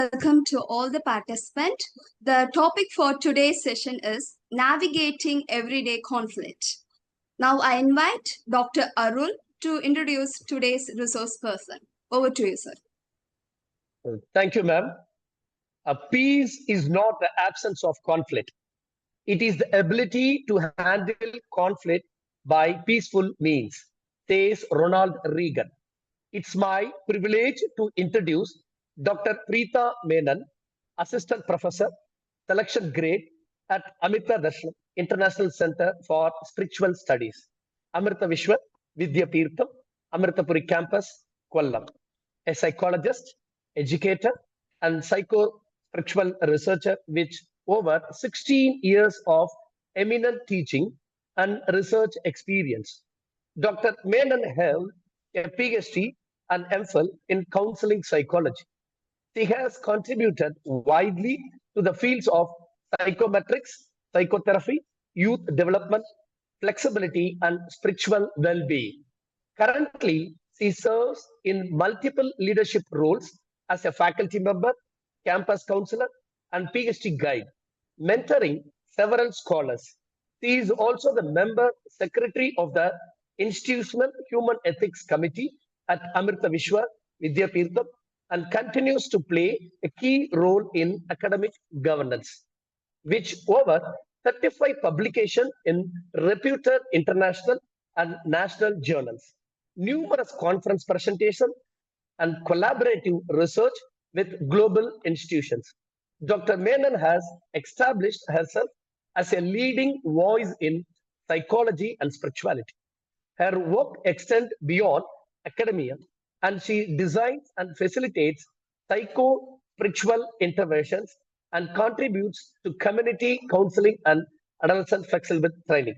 welcome to all the participants. The topic for today's session is navigating everyday conflict. Now I invite Dr. Arul to introduce today's resource person. Over to you, sir. Thank you, ma'am. Peace is not the absence of conflict. It is the ability to handle conflict by peaceful means, says Ronald Reagan. It's my privilege to introduce Dr. Preetha Menon, Assistant Professor, Selection Grade at Amrita Darshan International Center for Spiritual Studies, Amrita Vishwa Vidya Tirtham, Amritapuri Campus, Kollam. A psychologist, educator, and psycho-spiritual researcher with over 16 years of eminent teaching and research experience. Dr. Menon held a PhD and MPhil in counseling psychology. She has contributed widely to the fields of psychometrics, psychotherapy, youth development, flexibility, and spiritual well-being. Currently, she serves in multiple leadership roles as a faculty member, campus counselor, and PhD guide, mentoring several scholars. She is also the member secretary of the Institutional Human Ethics Committee at Amrita Vishwa Vidya Tirtham and continues to play a key role in academic governance, which over 35 publications in reputed international and national journals, numerous conference presentations, and collaborative research with global institutions. Dr. Menon has established herself as a leading voice in psychology and spirituality. Her work extends beyond academia, and she designs and facilitates psycho-spiritual interventions and contributes to community counseling and adolescent flexible training.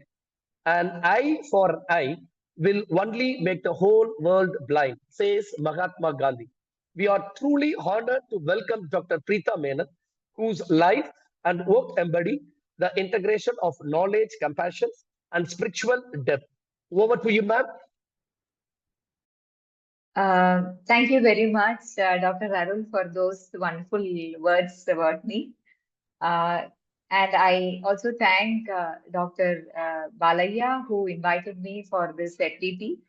An eye for eye will only make the whole world blind, says Mahatma Gandhi. We are truly honored to welcome Dr. Preetha Menon, whose life and work embody the integration of knowledge, compassion, and spiritual depth. Over to you, ma'am. Thank you very much, Dr. Arul, for those wonderful words about me. And I also thank Dr. Balaya, who invited me for this FDP.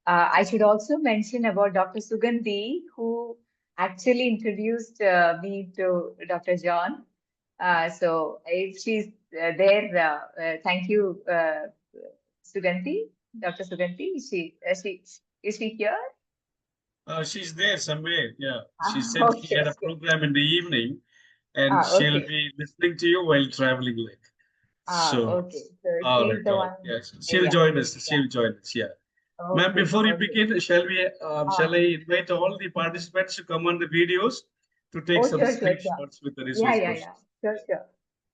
I should also mention about Dr. Sugandhi, who actually introduced me to Dr. John. So if she's there, thank you, Sugandhi. Dr. Sugandhi, is she here? She's there somewhere. Yeah, she said she had a program in the evening, and she'll be listening to you while traveling. Like, so she's the one. Yes, she'll join us. She'll join us. Yeah. Ma'am, before we begin, shall I invite all the participants to come on the videos to take some screenshots with the resource person? Sure.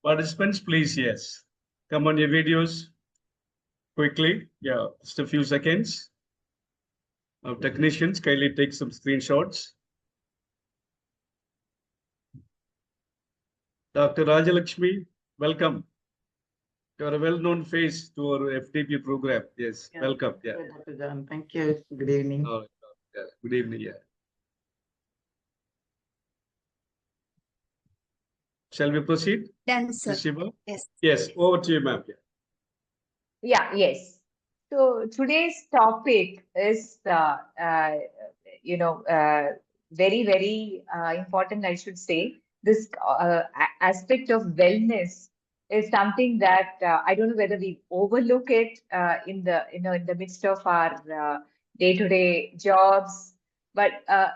Participants, please, yes, come on your videos quickly. Yeah, just a few seconds. Technicians, kindly take some screenshots. Dr. Rajalakshmi, welcome. You are a well-known face to our FDP program. Yes, welcome. Yeah. Dr. John, thank you. Good evening. Good evening. Yeah. Shall we proceed? Done, sir. Yes. Yes. Over to you, ma'am. Yes. So today's topic is, very, very important, I should say. This aspect of wellness is something that I don't know whether we overlook it in the midst of our day-to-day jobs, but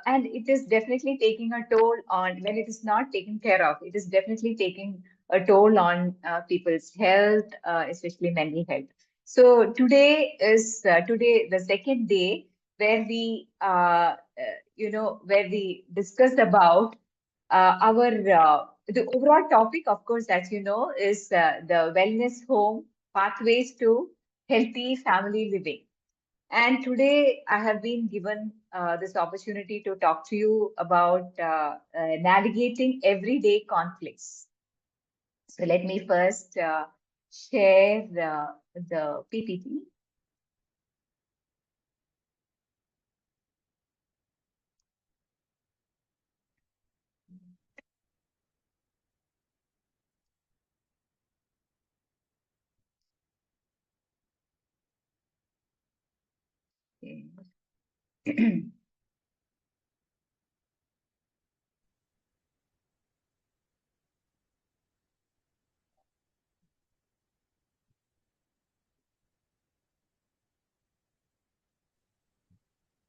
and it is definitely taking a toll on when it is not taken care of. It is definitely taking a toll on people's health, especially mental health. So today is the second day where we discussed about our the overall topic, of course, as you know, is the wellness home pathways to healthy family living. And today I have been given this opportunity to talk to you about navigating everyday conflicts. So let me first share the PPT.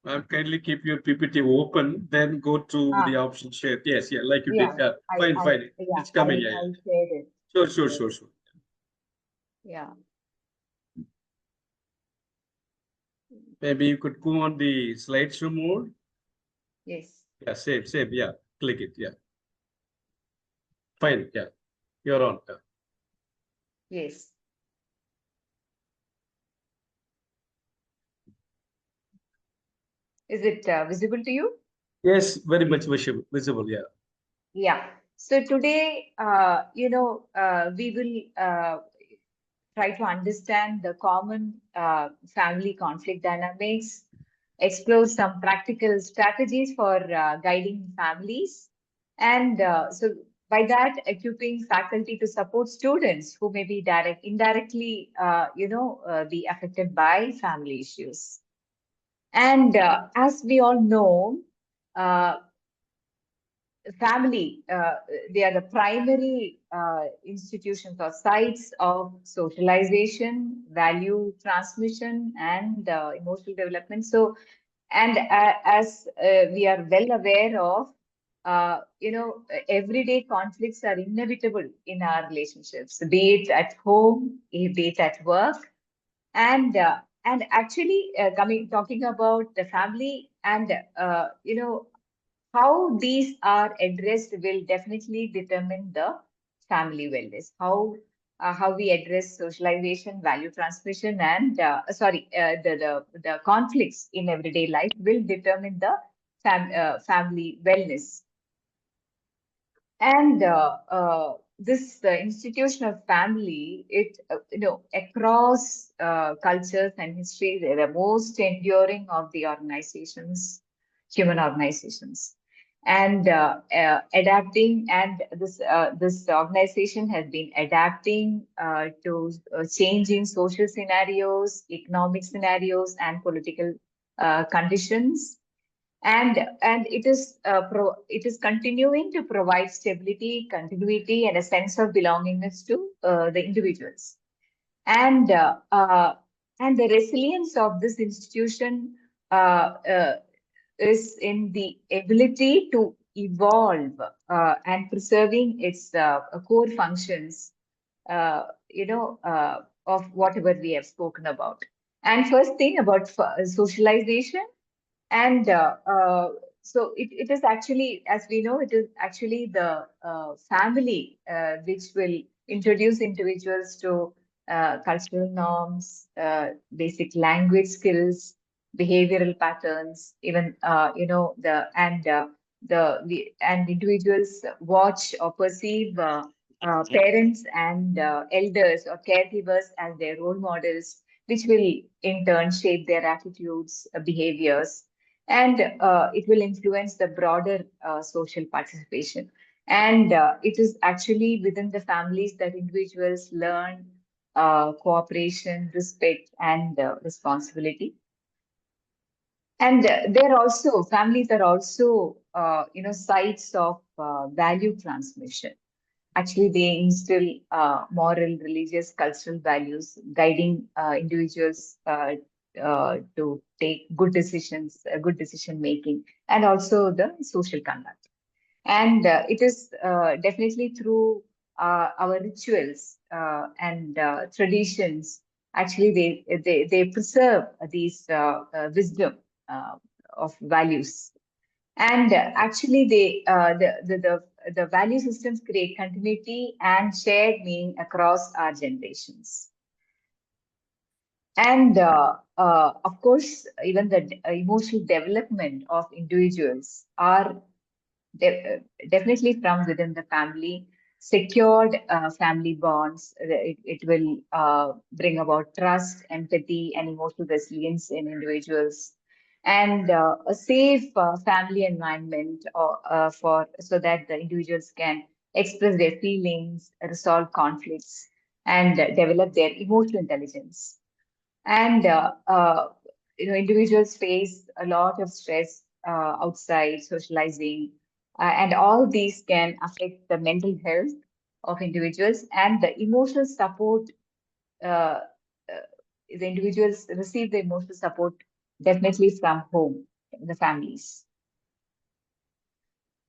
Okay. Kindly keep your PPT open, then go to the option share. Yes, yeah, like you did. Yeah, Yeah, fine, fine. yeah, It's coming. Yeah, I yeah. shared it. Sure, sure, sure, sure. Yeah. Maybe you could go on the slideshow mode. Yes. Yeah, save, save. Yeah, click it. Yeah, fine. Yeah, you're on. Yeah. Yes. Is it visible to you? Yes, very much visible. Visible. Yeah. Yeah. So today, we will try to understand the common family conflict dynamics, explore some practical strategies for guiding families, and so by that, equipping faculty to support students who may be indirectly, be affected by family issues. And as we all know, uh, family, they are the primary institutions or sites of socialization, value transmission, and emotional development. So, and as we are well aware of, everyday conflicts are inevitable in our relationships, be it at home, be it at work, and actually talking about the family and how these are addressed will definitely determine the family wellness. How we address socialization, value transmission, and the conflicts in everyday life will determine the family wellness. And this institution of family, it across cultures and history, they're the most enduring of the organizations, human organizations, and adapting. And this organization has been adapting to changing social scenarios, economic scenarios, and political conditions, and it is continuing to provide stability, continuity, and a sense of belongingness to the individuals. And the resilience of this institution is in the ability to evolve and preserving its core functions, of whatever we have spoken about. And first thing about socialization, and so it is actually, as we know, it is actually the family which will introduce individuals to cultural norms, basic language skills, behavioral patterns, even and individuals watch or perceive parents and elders or caregivers as their role models, which will in turn shape their attitudes, behaviors, and it will influence the broader social participation. And it is actually within the families that individuals learn cooperation, respect, and responsibility. And families are also, sites of value transmission. Actually, they instill moral, religious, cultural values, guiding individuals to take good decisions, good decision making, and also the social conduct. And it is definitely through our rituals and traditions. Actually, they preserve these wisdom uh, of values, and actually, the value systems create continuity and shared meaning across our generations. And of course, even the emotional development of individuals are definitely from within the family. Secured family bonds, it will bring about trust, empathy, and emotional resilience in individuals, and a safe family environment for so that the individuals can express their feelings, resolve conflicts, and develop their emotional intelligence. And individuals face a lot of stress outside socializing, and all these can affect the mental health of individuals and the emotional support. Uh, uh, the individuals receive the emotional support definitely from home, the families.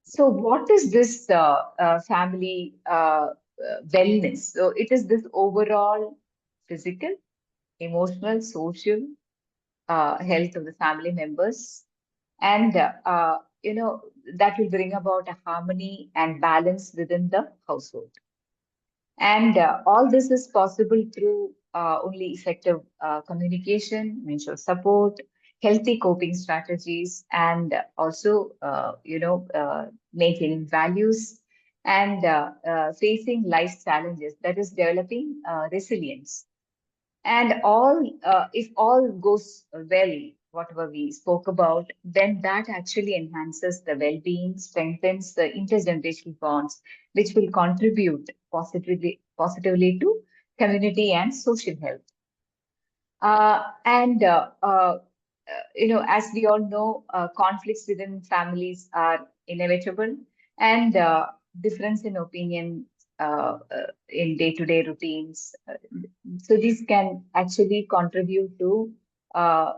So, what is this family wellness? So, it is this overall physical, emotional, social health of the family members, and that will bring about a harmony and balance within the household. And all this is possible through only effective communication, mutual support, healthy coping strategies, and also, maintaining values and facing life's challenges. That is developing resilience. And if all goes well, whatever we spoke about, then that actually enhances the well-being, strengthens the intergenerational bonds, which will contribute positively to community and social health. And as we all know, conflicts within families are inevitable, and difference in opinion in day-to-day routines. So these can actually contribute to, I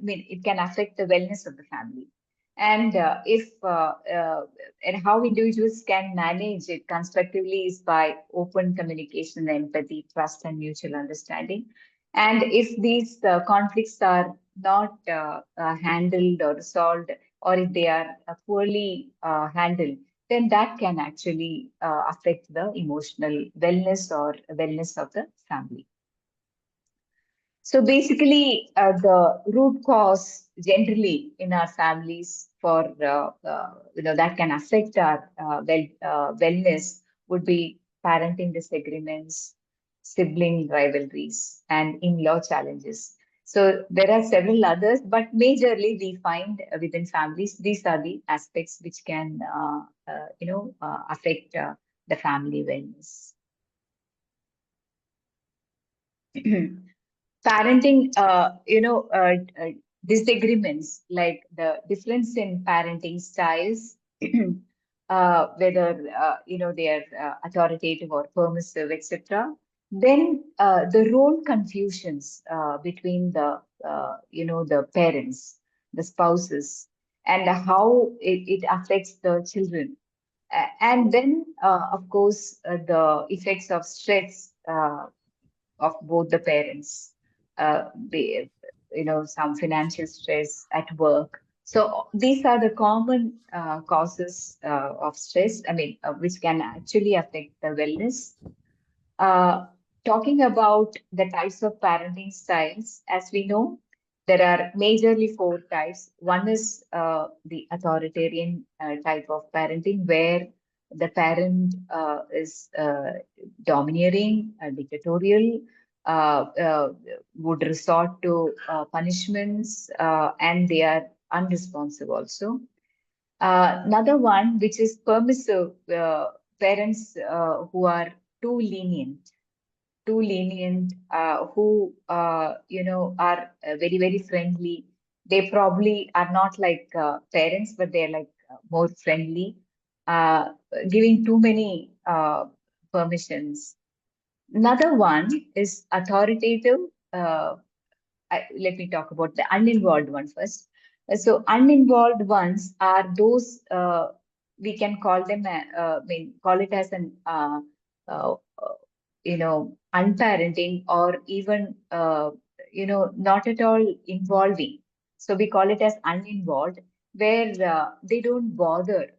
mean, it can affect the wellness of the family. And if and how individuals can manage it constructively is by open communication, empathy, trust, and mutual understanding. And if these conflicts are not handled or resolved, or if they are poorly handled, then that can actually affect the emotional wellness or wellness of the family. So basically, the root cause generally in our families for that can affect our wellness would be parenting disagreements, sibling rivalries, and in-law challenges. So there are several others, but majorly we find within families these are the aspects which can affect the family wellness. Parenting, disagreements like the difference in parenting styles, whether they are authoritative or permissive, etc. Then the role confusions between the parents, the spouses, and how it affects the children. And then, of course, the effects of stress of both the parents, some financial stress at work. So these are the common causes of stress, which can actually affect the wellness. Uh, Talking about the types of parenting styles, as we know, there are majorly four types. One is the authoritarian type of parenting, where the parent is domineering, dictatorial, would resort to punishments, and they are unresponsive also. Another one, which is permissive, parents who are too lenient, who are very, very friendly. They probably are not like parents, but they're like more friendly, uh, giving too many permissions. Another one is authoritative. Let me talk about the uninvolved one first. So uninvolved ones are those, we can call them, call it as an, uh, unparenting, or even, not at all involving. So we call it as uninvolved, where they don't bother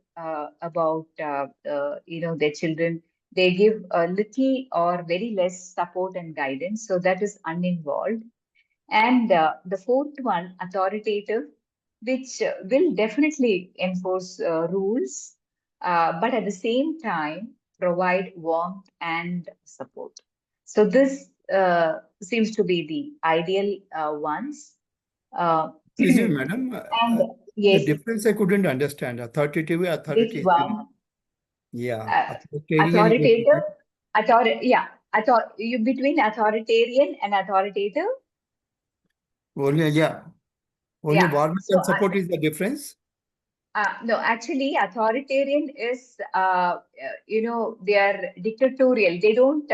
about, their children. They give a little or very less support and guidance. So that is uninvolved. And the fourth one, authoritative, which will definitely enforce rules, but at the same time provide warmth and support. So this seems to be the ideal ones. Excuse me, madam. And The yes, difference I couldn't understand. Authoritative, this authoritarian. one, Yeah, authoritarian. authoritative, between authoritarian and authoritative. Only, yeah. Only Yeah. warmth So and support is the difference. no, actually, authoritarian is, they are dictatorial. They don't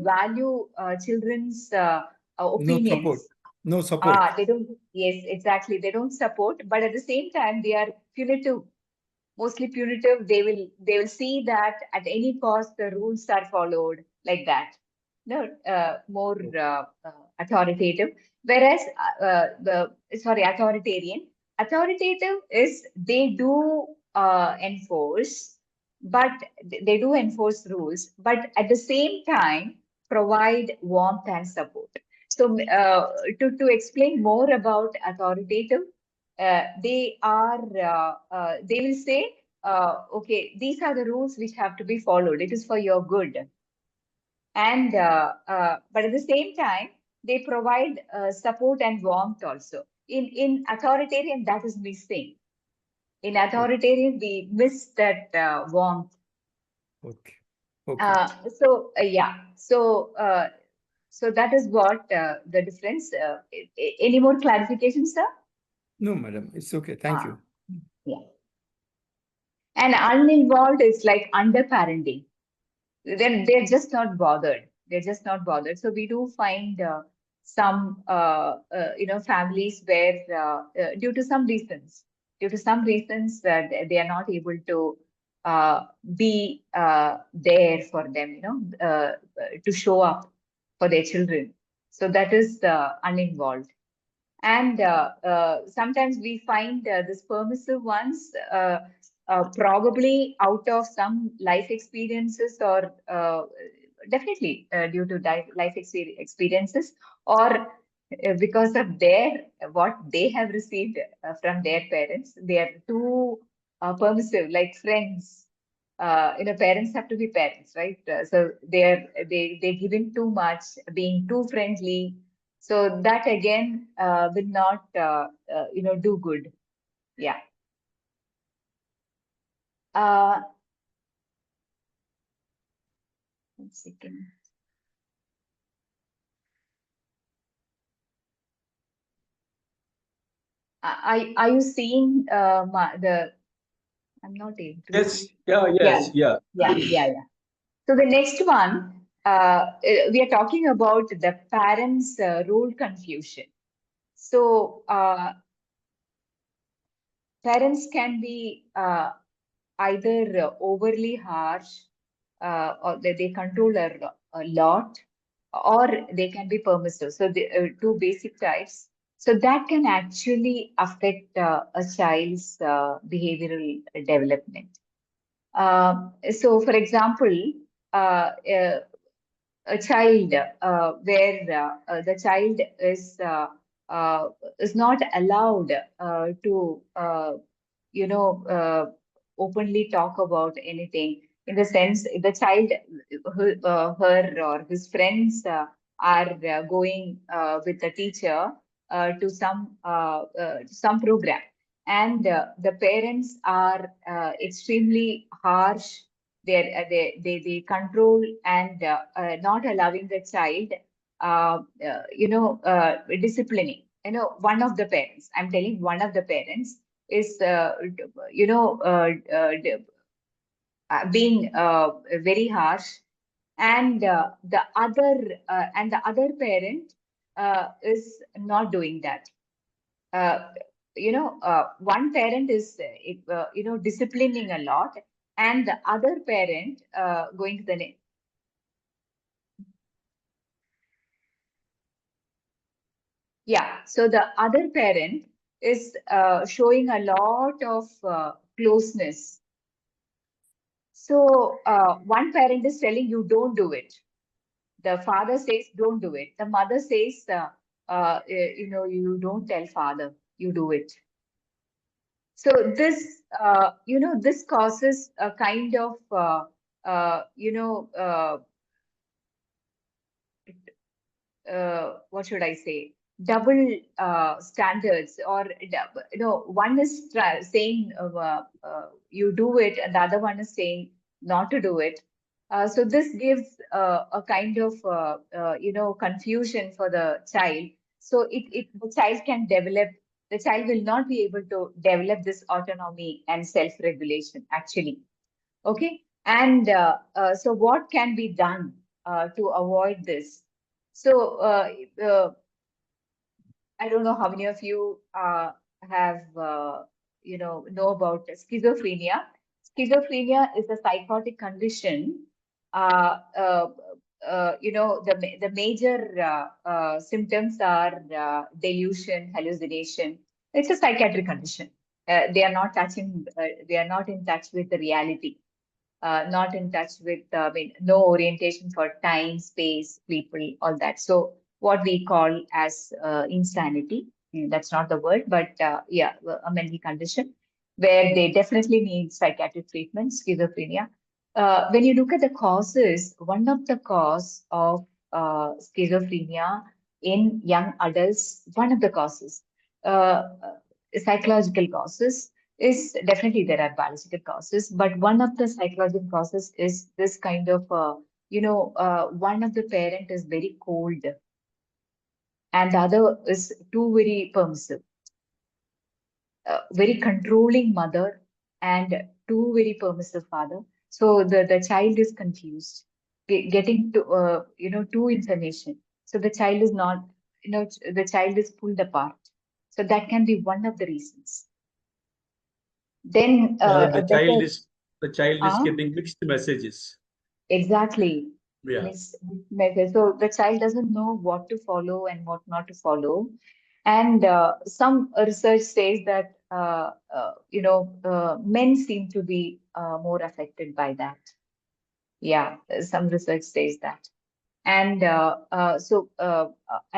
value children's No support. opinions. No support. They don't. Yes, exactly. They don't support, but at the same time, they are punitive, mostly punitive. They will see that at any cost the rules are followed, like that. No, more authoritative. Whereas authoritarian. Authoritative is they do enforce, but they do enforce rules, but at the same time provide warmth and support. So to explain more about authoritative, they will say, okay, these are the rules which have to be followed. It is for your good. And but at the same time, they provide support and warmth also. In authoritarian, that is missing. In authoritarian, we miss that warmth. Okay. Okay. Yeah. So that is what the difference. Any more clarifications, sir? No, madam. It's okay. Thank you. Yeah. And uninvolved is like underparenting. Then they're just not bothered. They're just not bothered. So we do find some, families where, due to some reasons, they are not able to be there for them, to show up for their children. So that is uninvolved. And sometimes we find this permissive ones, probably out of some life experiences, or definitely due to life experiences, or because of what they have received from their parents. They are too permissive, like friends. Parents have to be parents, right? So they're giving too much, being too friendly. So that again will not do good. Yeah. Uh, 1 second. Are you seeing the? I'm not able to Yes. see. Yeah. Yeah, Yes. Yeah. yeah. So the next one, we are talking about the parents' role confusion. So parents can be either overly harsh, or they control a lot, or they can be permissive. So the two basic types. So that can actually affect a child's behavioral development. So, for example, a child where the child is not allowed to openly talk about anything, in the sense the child, her or his friends are going with the teacher to some program, and the parents are extremely harsh. They control and not allowing the child, disciplining. One of the parents, I'm telling, one of the parents is, being very harsh, and the other parent is not doing that. One parent is, disciplining a lot, and the other parent going to the yeah. So the other parent is showing a lot of closeness. So one parent is telling you, don't do it. The father says, don't do it. The mother says, you don't tell father, you do it. So this causes a kind of, what should I say, double standards, or one is saying you do it, and the other one is saying not to do it. So this gives a kind of confusion for the child, So the child can develop, the child will not be able to develop this autonomy and self-regulation actually. Okay. And so what can be done to avoid this? So I don't know how many of you have, know about schizophrenia. Schizophrenia is a psychotic condition. The major symptoms are delusion, hallucination. It's a psychiatric condition. They are not touching. They are not in touch with the reality. Not in touch with, no orientation for time, space, people, all that. So what we call as insanity, that's not the word, but yeah, a mental condition where they definitely need psychiatric treatment, schizophrenia. When you look at the causes, one of the cause of schizophrenia in young adults, one of the causes, psychological causes, is definitely there are biological causes, but one of the psychological causes is this kind of, one of the parent is very cold and the other is too very permissive, very controlling mother and too very permissive father. So the child is confused, getting to, too information. So the child is not, the child is pulled apart. So that can be one of the reasons. Then The child is getting mixed messages. Exactly. Yeah. Message. So the child doesn't know what to follow and what not to follow. And some research says that, men seem to be more affected by that. Yeah, some research says that. And an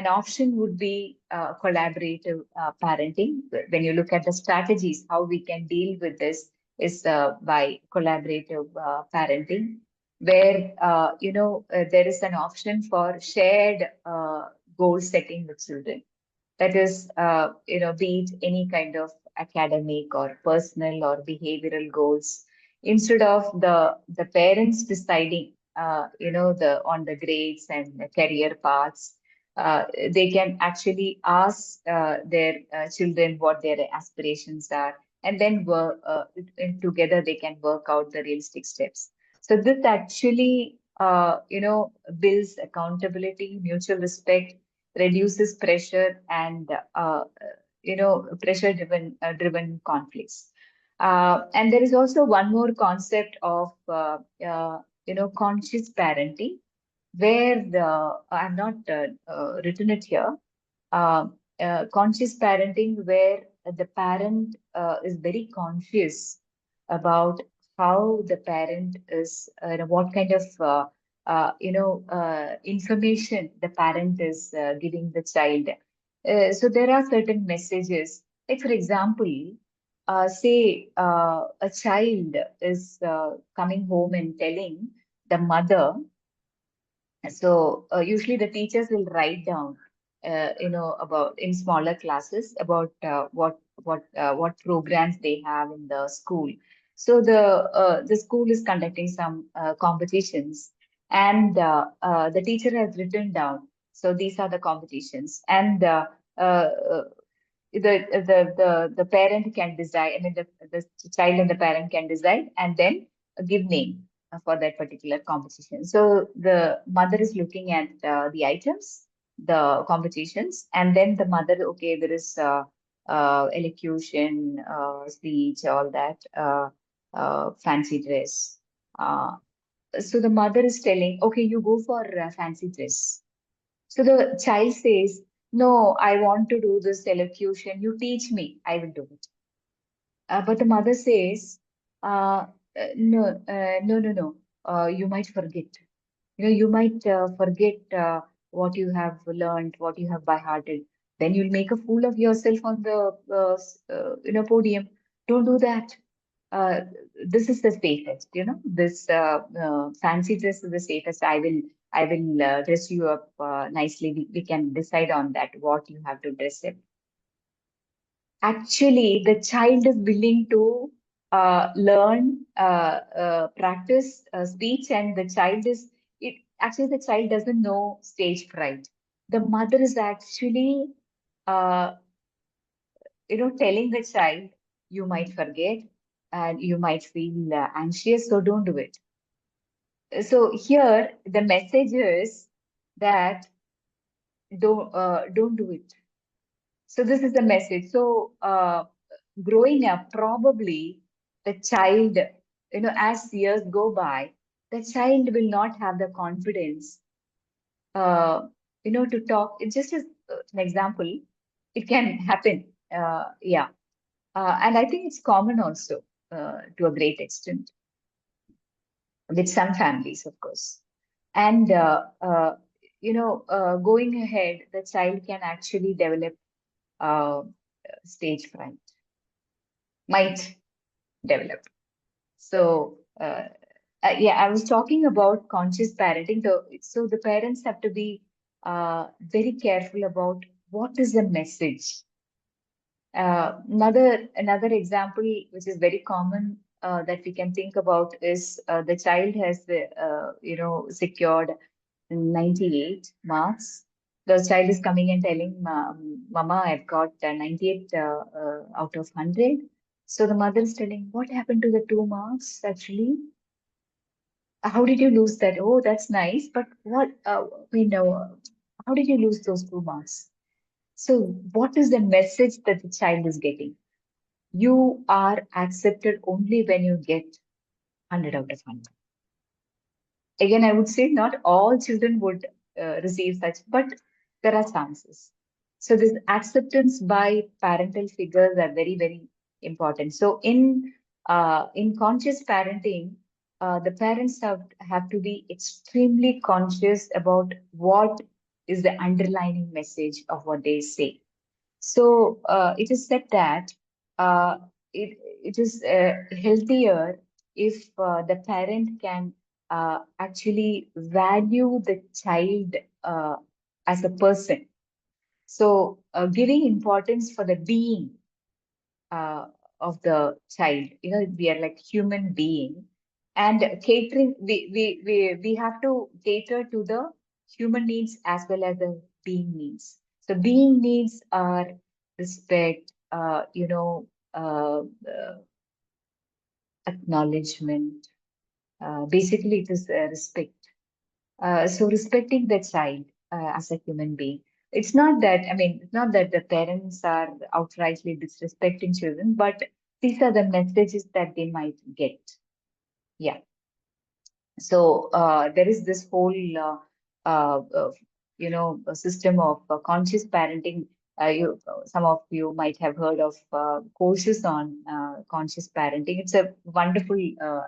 option would be collaborative parenting. When you look at the strategies, how we can deal with this is by collaborative parenting, where there is an option for shared goal setting with children. That is, be it any kind of academic or personal or behavioral goals, instead of the parents deciding, on the grades and the career paths. They can actually ask their children what their aspirations are, and then and together they can work out the realistic steps. So this actually, builds accountability, mutual respect, reduces pressure and pressure driven conflicts. And there is also one more concept of conscious parenting, where I've not written it here. uh, Conscious parenting, where the parent is very conscious about how the parent is, what kind of information the parent is giving the child. So there are certain messages. Like for example, say a child is coming home and telling the mother. So usually the teachers will write down, about in smaller classes about what programs they have in the school. So the school is conducting some competitions, and the teacher has written down. So these are the competitions, and uh, the parent can decide. I mean, the child and the parent can decide, and then give name for that particular competition. So the mother is looking at the items, the competitions, and then the mother, okay, there is elocution, speech, all that, fancy dress. So the mother is telling, okay, you go for fancy dress. So the child says, no, I want to do this elocution. You teach me, I will do it. But the mother says, no. You might forget. You might forget what you have learned, what you have by hearted. Then you'll make a fool of yourself on the podium. Don't do that. uh, this is the safest, this fancy dress is the safest. I will dress you up nicely. We can decide on that, what you have to dress up. Actually, the child is willing to learn, practice speech, and the child doesn't know stage fright. the mother is actually, telling the child, you might forget and you might feel anxious, so don't do it. So here the message is that don't do it. So this is the message. So growing up, probably the child, as years go by, the child will not have the confidence, to talk. It's just as an example. It can happen. Yeah. And I think it's common also to a great extent with some families, of course. And, going ahead, the child can actually develop stage fright, might develop. So, yeah, I was talking about conscious parenting. So the parents have to be very careful about what is the message. Another example, which is very common that we can think about, is the child has secured 98 marks. The child is coming and telling, Mama, I've got 98 out of 100. So the mother is telling, what happened to the 2 marks actually? How did you lose that? Oh, that's nice. But what, we know, how did you lose those 2 marks? So what is the message that the child is getting? You are accepted only when you get 100 out of 100. Again, I would say not all children would receive such, but there are chances. So this acceptance by parental figures are very, very important. So in conscious parenting, the parents have to be extremely conscious about what is the underlying message of what they say. So it is said that uh, it is healthier if the parent can actually value the child as a person. So giving importance for the being uh, of the child. We are like human being, and catering. We have to cater to the human needs as well as the being needs. So being needs are respect, acknowledgement. Basically, it is respect. So respecting the child as a human being. It's not that the parents are outrightly disrespecting children, but these are the messages that they might get. Yeah. So there is this whole, a system of conscious parenting. Some of you might have heard of courses on conscious parenting. It's a wonderful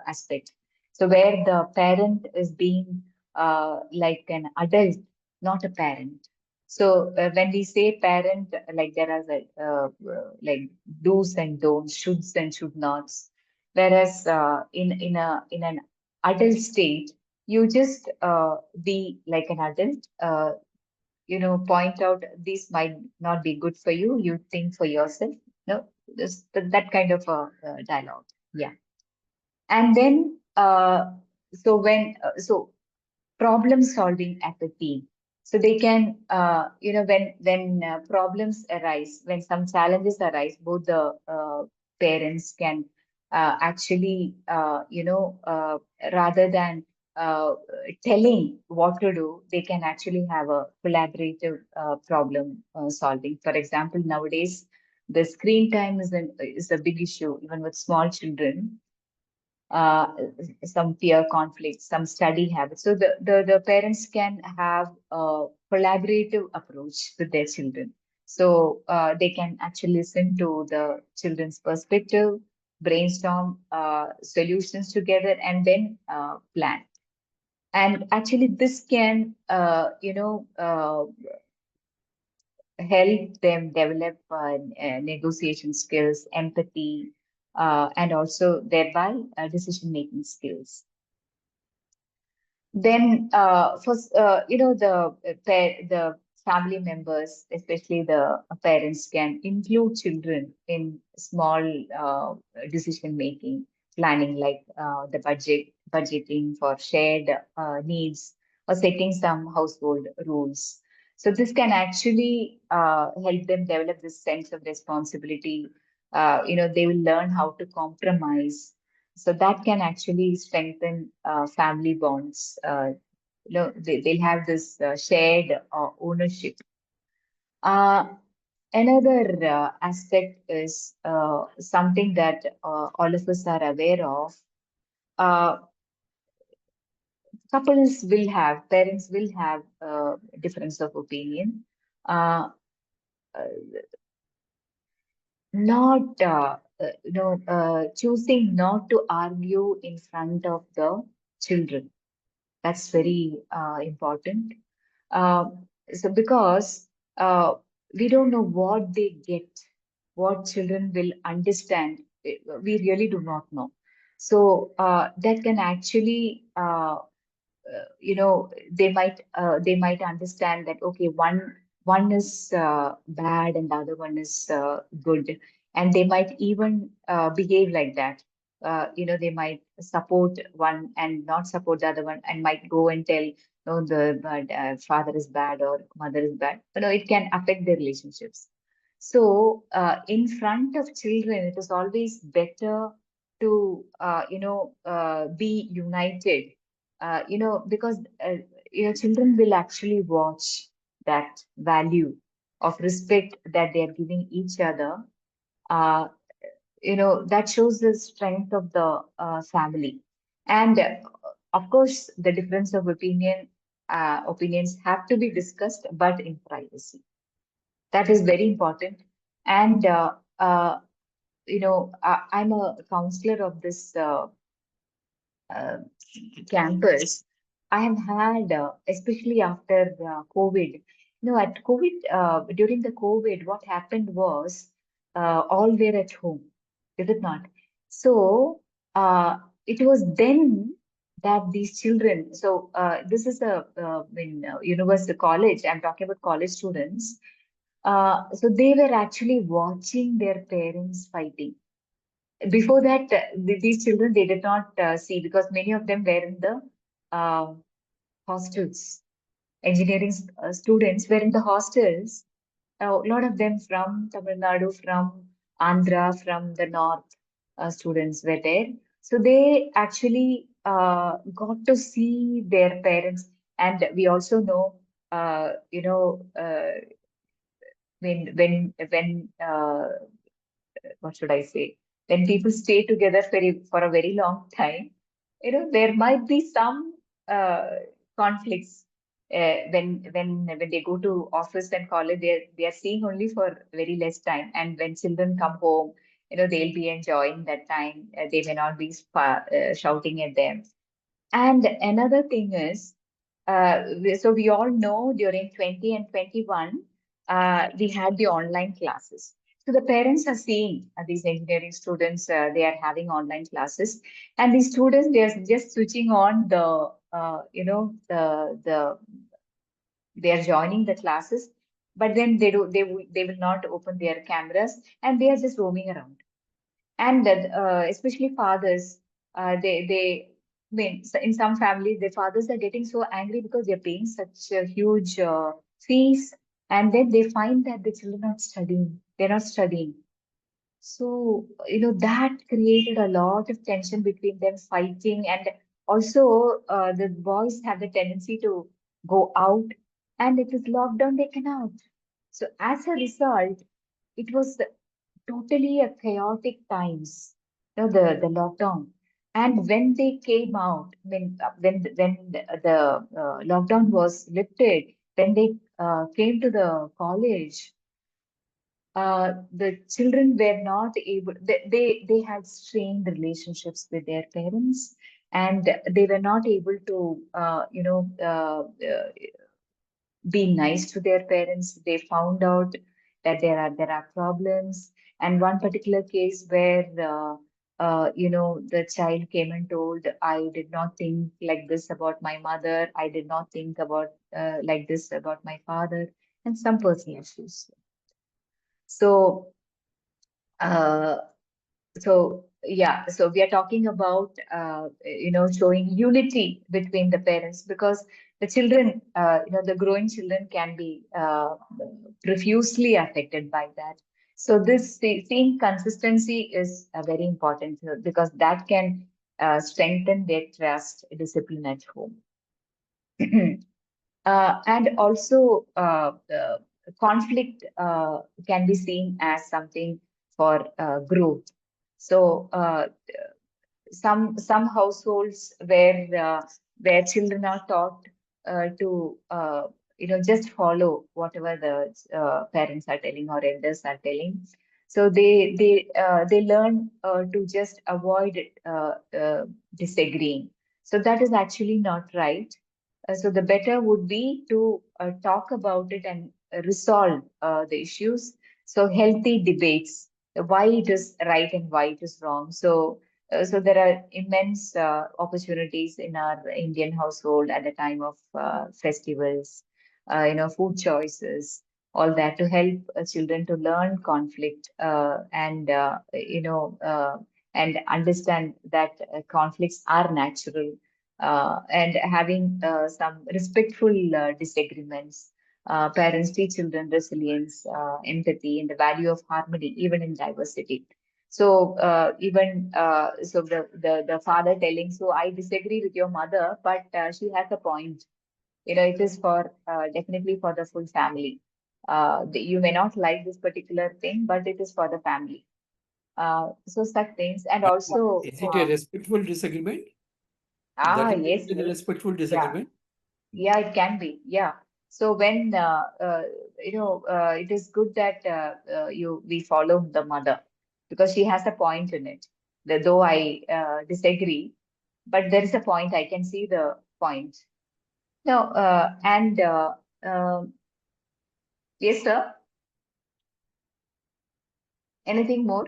aspect. So where the parent is being like an adult, not a parent. So when we say parent, like there are like do's and don'ts, shoulds and should nots. Whereas in an adult state, you just be like an adult, point out this might not be good for you. You think for yourself. No, that kind of a dialogue. Yeah. And then, so problem solving as a team. So they can, when problems arise, when some challenges arise, both the parents can actually, rather than uh, telling what to do, they can actually have a collaborative problem solving. For example, nowadays, the screen time is a big issue, even with small children. uh, some peer conflicts, some study habits. So the parents can have a collaborative approach with their children. So they can actually listen to the children's perspective, brainstorm solutions together, and then plan. And actually, this can, help them develop negotiation skills, empathy, and also thereby decision-making skills. Then, the family members, especially the parents, can include children in small decision-making planning, like the budgeting for shared needs, or setting some household rules. So this can actually help them develop this sense of responsibility. They will learn how to compromise. So that can actually strengthen family bonds. They'll have this shared ownership. Another aspect is something that all of us are aware of. Uh, Parents will have difference of opinion. Uh, uh, not choosing not to argue in front of the children. That's very important. Uh, so because we don't know what they get, what children will understand, we really do not know. So that can actually they might understand that okay, one is bad and the other one is good, and they might even behave like that. They might support one and not support the other one, and might go and tell no, the father is bad or mother is bad. It can affect their relationships. So in front of children, it is always better to be united, because children will actually watch that value of respect that they are giving each other. Uh, that shows the strength of the family. And of course, the difference of opinions have to be discussed, but in privacy. That is very important. And I'm a counselor of this uh, campus. I have had, especially after COVID, at COVID, during the COVID, what happened was all were at home, is it not? So it was then that these children, so this is in university college, I'm talking about college students. So they were actually watching their parents fighting. Before that, these children, they did not see, because many of them were in the uh, hostels. Engineering students were in the hostels. A lot of them from Tamil Nadu, from Andhra, from the north, students were there. So they actually got to see their parents. And we also know, when what should I say? When people stay together for a very long time, there might be some uh, conflicts. When they go to office and college, they are seeing only for very less time. And when children come home, they'll be enjoying that time. They may not be shouting at them. And another thing is, so we all know during 20 and 21, we had the online classes. So the parents are seeing these engineering students, they are having online classes, and these students, they are just switching on they are joining the classes, but then they will not open their cameras, and they are just roaming around. And especially fathers, they I mean, in some families, the fathers are getting so angry because they're paying such a huge fees, and then they find that the children are not studying. They're not studying. So, that created a lot of tension between them fighting. And also, the boys have the tendency to go out, and it is lockdown, they cannot. So, as a result, it was totally a chaotic times, the lockdown. And when they came out, when the lockdown was lifted, when they came to the college, the children were not able, they had strained relationships with their parents, and they were not able to be nice to their parents. They found out that there are problems. And one particular case where the child came and told, I did not think like this about my mother. I did not think about like this about my father, and some personal issues. So uh, so we are talking about showing unity between the parents, because the children, the growing children can be profusely affected by that. So this seeing consistency is very important because that can strengthen their trust, discipline at home. And also, conflict can be seen as something for growth. So, some households where children are taught to just follow whatever the parents are telling or elders are telling. So they learn to just avoid disagreeing. So that is actually not right. So the better would be to talk about it and resolve the issues. So healthy debates, why it is right and why it is wrong. So there are immense opportunities in our Indian household at the time of festivals, food choices, all that to help children to learn conflict and understand that conflicts are natural and having some respectful disagreements. Parents teach children resilience, empathy, and the value of harmony, even in diversity. So the father telling, so I disagree with your mother, but she has a point. It is for definitely for the full family. You may not like this particular thing, but it is for the family. So such things, and also Is it a respectful disagreement? yes, A respectful disagreement. Yeah, it can be. Yeah. So when it is good that we follow the mother because she has a point in it. Though I disagree, but there is a point. I can see the point. No, and yes, sir. Anything more?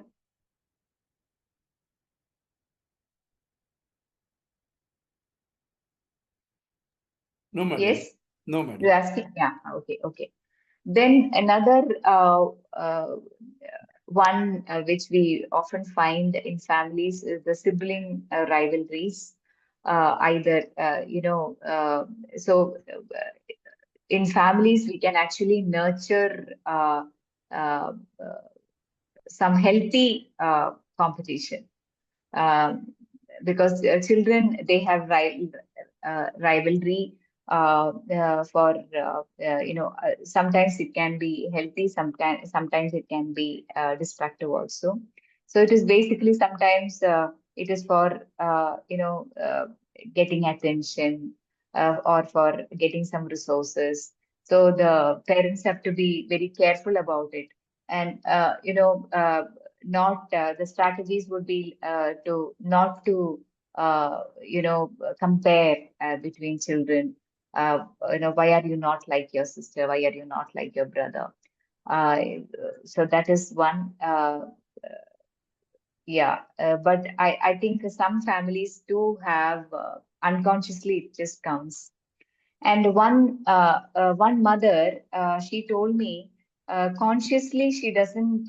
No, madam. Yes. No, madam. You're asking? Yeah. Okay. Okay. Then another one which we often find in families is the sibling rivalries. Either, so in families, we can actually nurture uh, some healthy competition. Um, because children, they have rivalry sometimes it can be healthy, sometimes it can be destructive also. So it is basically sometimes it is for getting attention or for getting some resources. So the parents have to be very careful about it, and not the strategies would be to not to compare between children. Why are you not like your sister? Why are you not like your brother? Uh, so that is one. But I think some families do have unconsciously it just comes. And one mother, she told me consciously she doesn't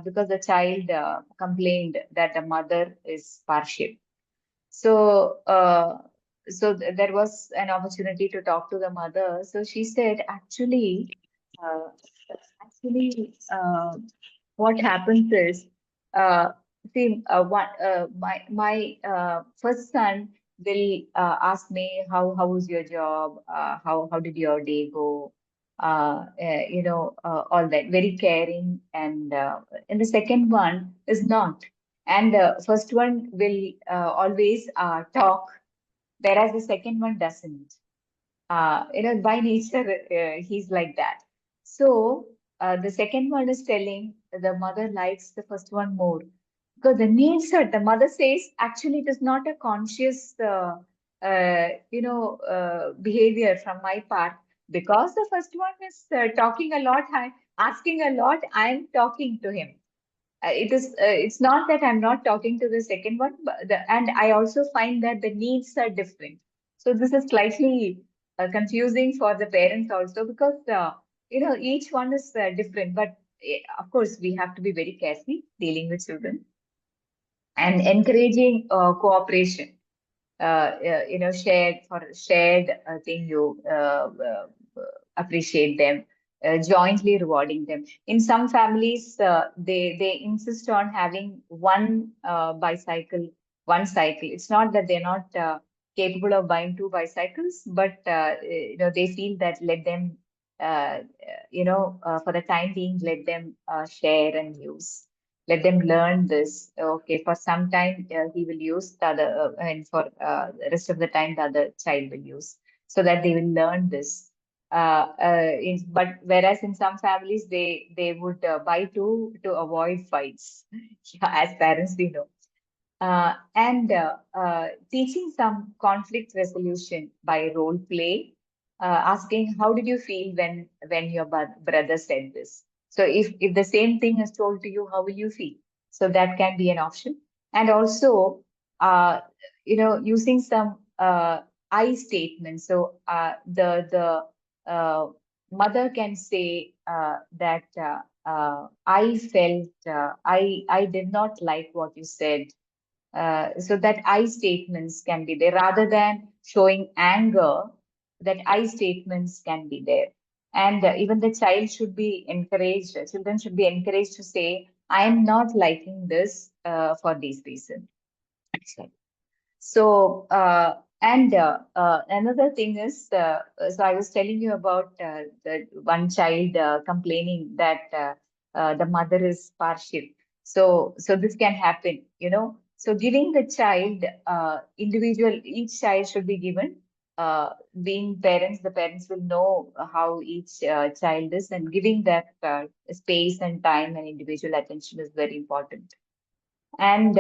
because the child complained that the mother is partial. So, there was an opportunity to talk to the mother. So she said, uh, what happens is, uh, my first son will ask me how was your job, how did your day go, all that, very caring, and the second one is not. And first one will always talk, whereas the second one doesn't. By nature, he's like that. So the second one is telling the mother likes the first one more because the nature, the mother says, actually, it is not a conscious, behavior from my part because the first one is talking a lot, asking a lot. I'm talking to him. It's not that I'm not talking to the second one, but and I also find that the needs are different. So this is slightly confusing for the parents also because each one is different. But of course, we have to be very careful dealing with children and encouraging cooperation. shared thing, you appreciate them, jointly rewarding them. In some families, they insist on having one bicycle, one cycle. It's not that they're not capable of buying two bicycles, but they feel that let them, for the time being, let them share and use. Let them learn this. Okay, for some time he will use the other, and for the rest of the time the other child will use, so that they will learn this. But whereas in some families they would buy two to avoid fights. Yeah, as parents we know. And teaching some conflict resolution by role play, asking how did you feel when your brother said this. So if the same thing is told to you, how will you feel? So that can be an option. And also, uh, using some I statements. So the mother can say that I felt, I did not like what you said. So that I statements can be there rather than showing anger. That I statements can be there, and even the child should be encouraged. Children should be encouraged to say, "I am not liking this for these reasons." So, another thing is, so I was telling you about the one child complaining that the mother is partial. So this can happen, So giving the child individual, each child should be given. Being parents, the parents will know how each child is, and giving that space and time and individual attention is very important. And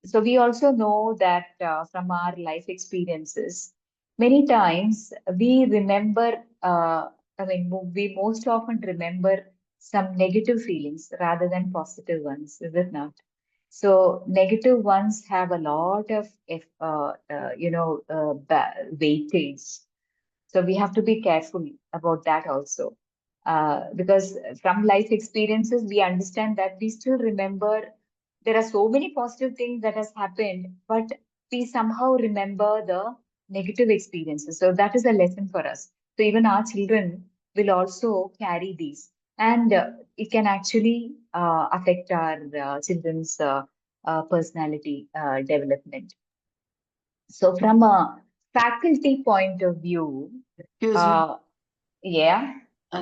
so we also know that from our life experiences, many times we remember, we most often remember some negative feelings rather than positive ones, is it not? So negative ones have a lot of, weightage. So we have to be careful about that also. Because from life experiences, we understand that we still remember there are so many positive things that has happened, but we somehow remember the negative experiences. So that is a lesson for us. So even our children will also carry these, and it can actually affect our children's personality development. So from a faculty point of view, Excuse me. yeah.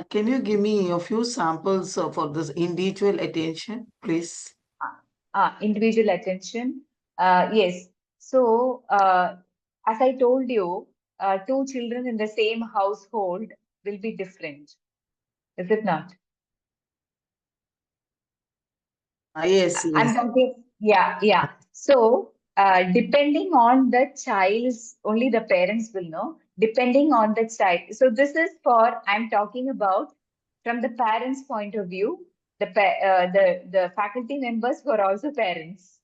Can you give me a few samples for this individual attention, please? Individual attention. Yes. So, as I told you, two children in the same household will be different, is it not? Yes, I'm yes. talking, yeah, yeah. So, depending on the child's, only the parents will know, depending on the child. So, this is for, I'm talking about from the parents' point of view, the faculty members who are also parents.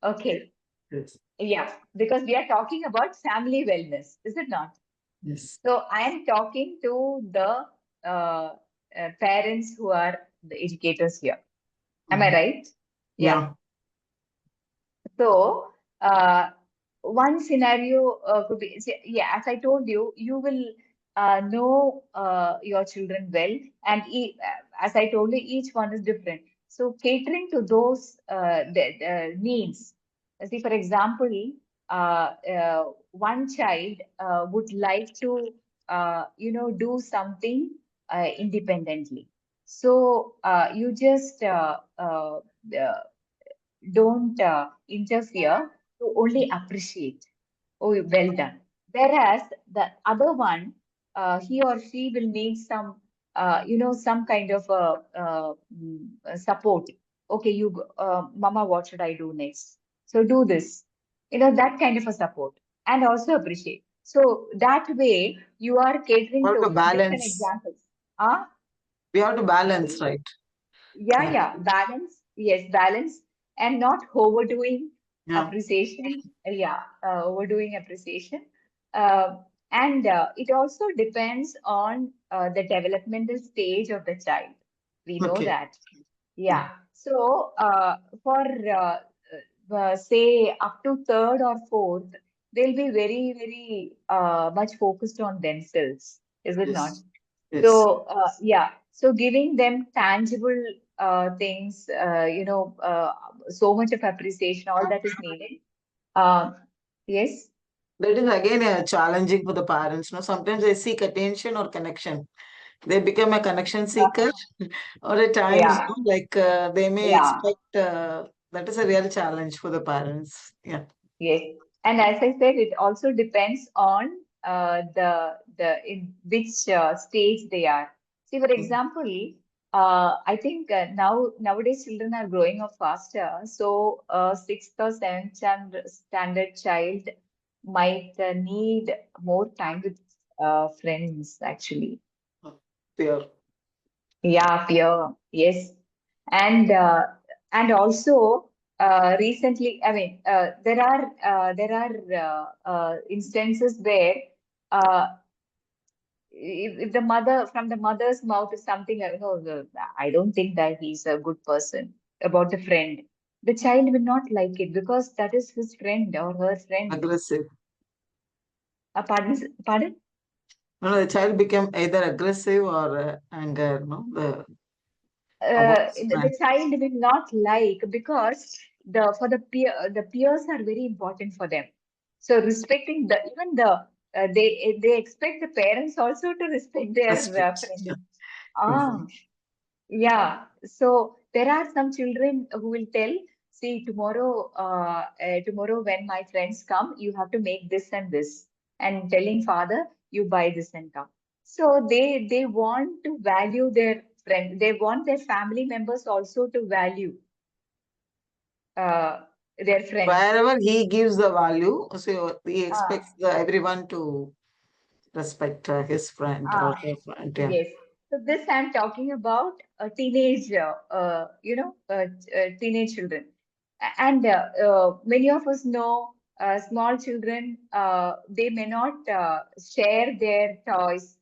Okay. Yes. Yeah, because we are talking about family wellness, is it not? Yes. So I am talking to the parents who are the educators here. Am I right? Yeah. Yeah. So one scenario could be, yeah, as I told you, you will know your children well, and as I told you, each one is different. So catering to those the needs. See, for example, one child would like to, do something independently. So you just don't interfere, to only appreciate. Oh, well done. Whereas the other one, he or she will need some, some kind of support. Okay, Mama, what should I do next? So do this. That kind of a support, and also appreciate. So that way, you are We catering have to to just an balance. example. Ah, We have to balance, sorry. right? Yeah, Yeah. yeah, balance. Yes, balance, and not overdoing Yeah. appreciation. Yeah, overdoing appreciation. And it also depends on the developmental stage of the child. We know Okay. that. Yeah. Yeah. So for say up to third or fourth, they'll be very, very much focused on themselves, is it not? Yes. Yes. So, yeah, so giving them tangible things, so much of appreciation, all that is needed. Yes. That is again challenging for the parents. No, sometimes they seek attention or connection. They become a connection seeker, or at times, Yeah, no, like they may yeah. expect. That is a real challenge for the parents. Yeah. Yes, and as I said, it also depends on the in which stage they are. See, for Mm. example, I think nowadays children are growing up faster. So, sixth or seventh standard child might need more time with friends, actually. Pure. Yeah, peer. Yes. And also recently, I mean, there are instances where uh, if the mother from the mother's mouth is something, I don't think that he's a good person about the friend. The child will not like it because that is his friend or her friend. Aggressive. Pardon, pardon? No, no, the child become either aggressive or anger. No, about his friend. The child will not like because the peers are very important for them. So respecting the even the they expect the parents also to respect their Respect. friends. Yeah. Ah, Exactly. yeah. So there are some children who will tell, see, tomorrow when my friends come, you have to make this and this, and telling father, you buy this and come. So they want to value their friend. They want their family members also to value uh, their friends. Wherever he gives the value, so he Ah, expects everyone to respect his friend or ah. her friend. Yeah. Yes. So this I'm talking about a teenage, teenage children. And many of us know small children, they may not share their toys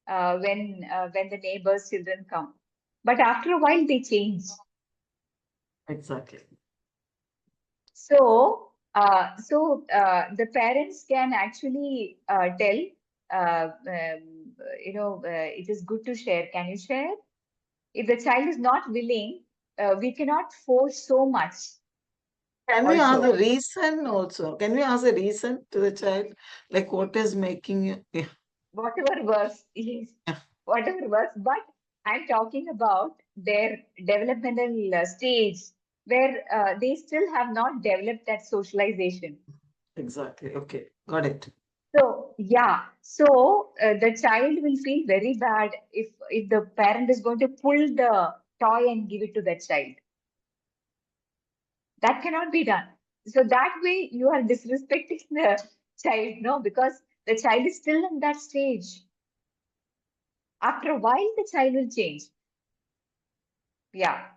when the neighbors' children come. But after a while, they change. Exactly. So the parents can actually tell, it is good to share. Can you share? If the child is not willing, we cannot force so much Can we ask the also. reason also? Can we ask the reason to the child? Like what is making you? Yeah. Whatever works, yes, Yeah. whatever works. But I'm talking about their developmental stage where they still have not developed that socialization. Exactly. Okay. Got it. So yeah, so the child will feel very bad if the parent is going to pull the toy and give it to that child. That cannot be done. So that way you are disrespecting the child, no, because the child is still in that stage. After a while, the child will change. Yeah.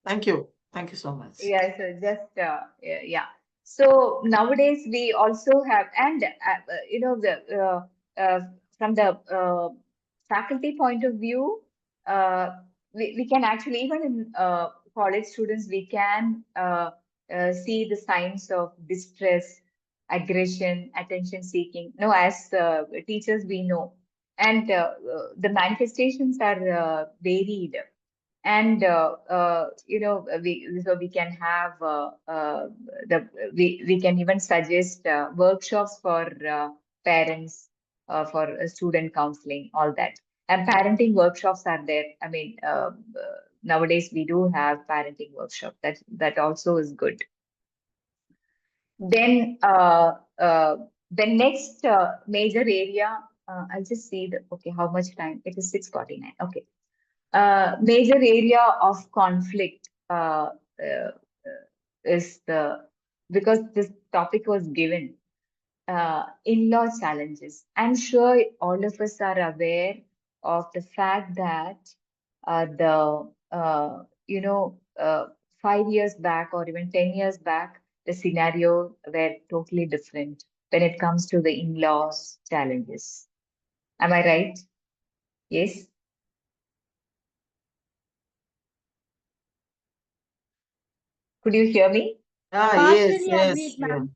Thank you. Thank you so much. Yeah, so just yeah. So nowadays we also have, and uh, from the faculty point of view, we can actually even in college students we can see the signs of distress, aggression, attention seeking. No, as teachers we know, and the manifestations are varied and we can have we can even suggest workshops for parents for student counseling, all that, and parenting workshops are there. I mean, nowadays we do have parenting workshop, that also is good. Then the next major area, I'll just see the, okay, how much time it is, 6:49. Okay. Major area of conflict is the, because this topic was given, in-law challenges. I'm sure all of us are aware of the fact that the 5 years back or even 10 years back, the scenario were totally different when it comes to the in-laws challenges. Am I right? Yes. Could you hear me? Yes, Partially yes, agreed, yeah. ma'am.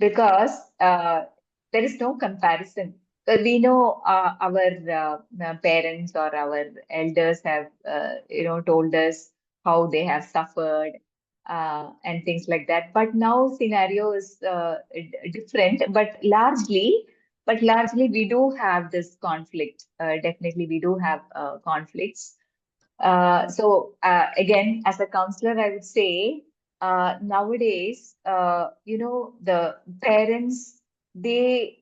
because there is no comparison. We know our parents or our elders have, told us how they have suffered and things like that. But now scenario is different, but largely we do have this conflict. Definitely, we do have conflicts. So again, as a counselor, I would say nowadays, the parents they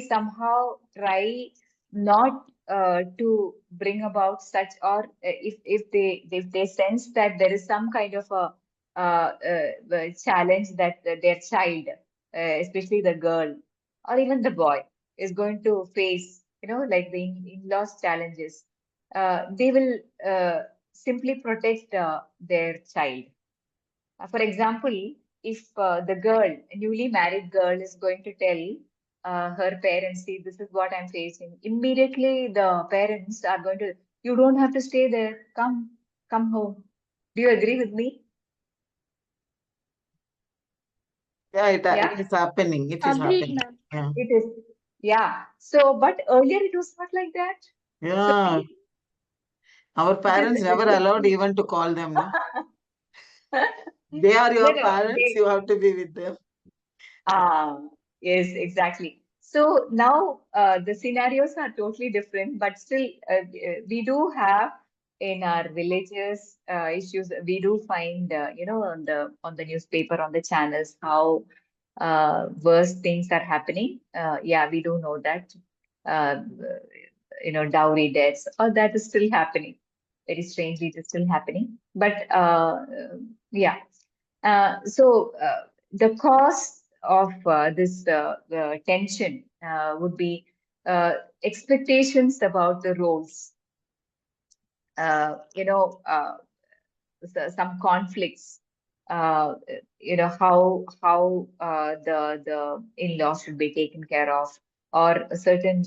somehow try not to bring about such, or if they sense that there is some kind of a challenge that their child, especially the girl or even the boy, is going to face, like the in-laws challenges, they will simply protect their child. For example, if the girl, newly married girl, is going to tell her parents, see, this is what I'm facing, immediately the parents are going to, you don't have to stay there, come home. Do you agree with me? Yeah, it Yeah, is happening. It is Agreed, happening. ma'am. Yeah. it is. Yeah. So, but earlier it was not like that. So Yeah. Our it parents never allowed is. even to call them, no? They are No, your no, parents, you have to be with them. Ah, yes, exactly. So now the scenarios are totally different, but still we do have in our villages issues. We do find, on the newspaper, on the channels, how worse things are happening. Yeah, we do know that. Uh, Dowry deaths, all that is still happening. Very strangely, it is still happening. But yeah. So the cause of this tension would be expectations about the roles. Some conflicts. Uh, how the in-laws should be taken care of, or a certain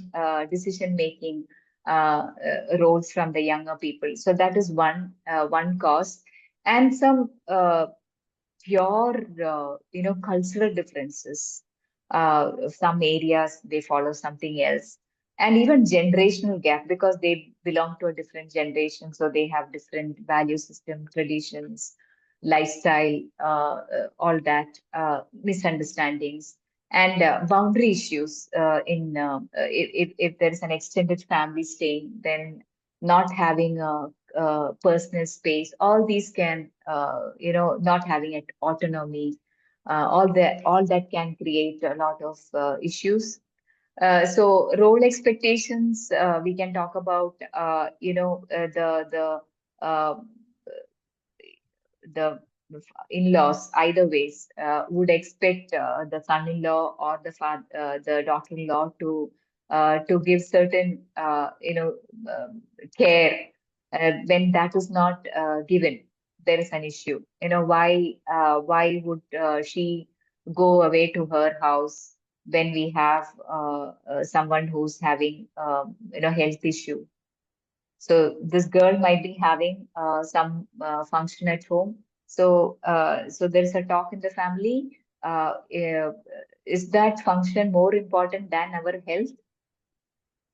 decision making roles from the younger people. So that is one cause, and some pure, cultural differences. Some areas they follow something else, and even generational gap because they belong to a different generation, so they have different value system, traditions, lifestyle, all that, misunderstandings, and boundary issues. If there is an extended family staying, then not having a personal space, all these can, not having it autonomy, all that can create a lot of issues. So role expectations, we can talk about, uh, the in-laws either ways would expect the son-in-law or the daughter-in-law to give certain, care. When that is not given, there is an issue. Why would she go away to her house when we have someone who's having, health issue? So this girl might be having some function at home. So there's a talk in the family. Is that function more important than our health?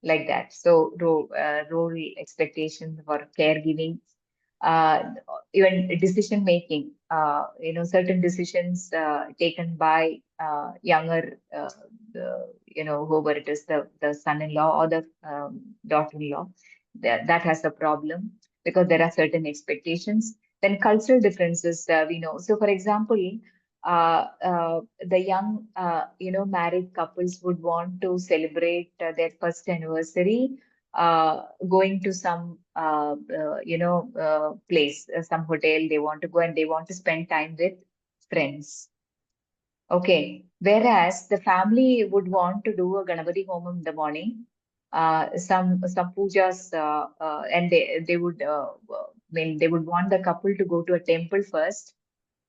Like that. So role expectations for caregiving, uh, even decision making. Certain decisions taken by younger, whoever it is, the son-in-law or the daughter-in-law, that has a problem because there are certain expectations. Then cultural differences, we know. So, for example, the young, married couples would want to celebrate their first anniversary, going to some, place, some hotel. They want to go and they want to spend time with friends. Okay. Whereas the family would want to do a Ganapati Homam in the morning, some pujas, and they would, they would want the couple to go to a temple first,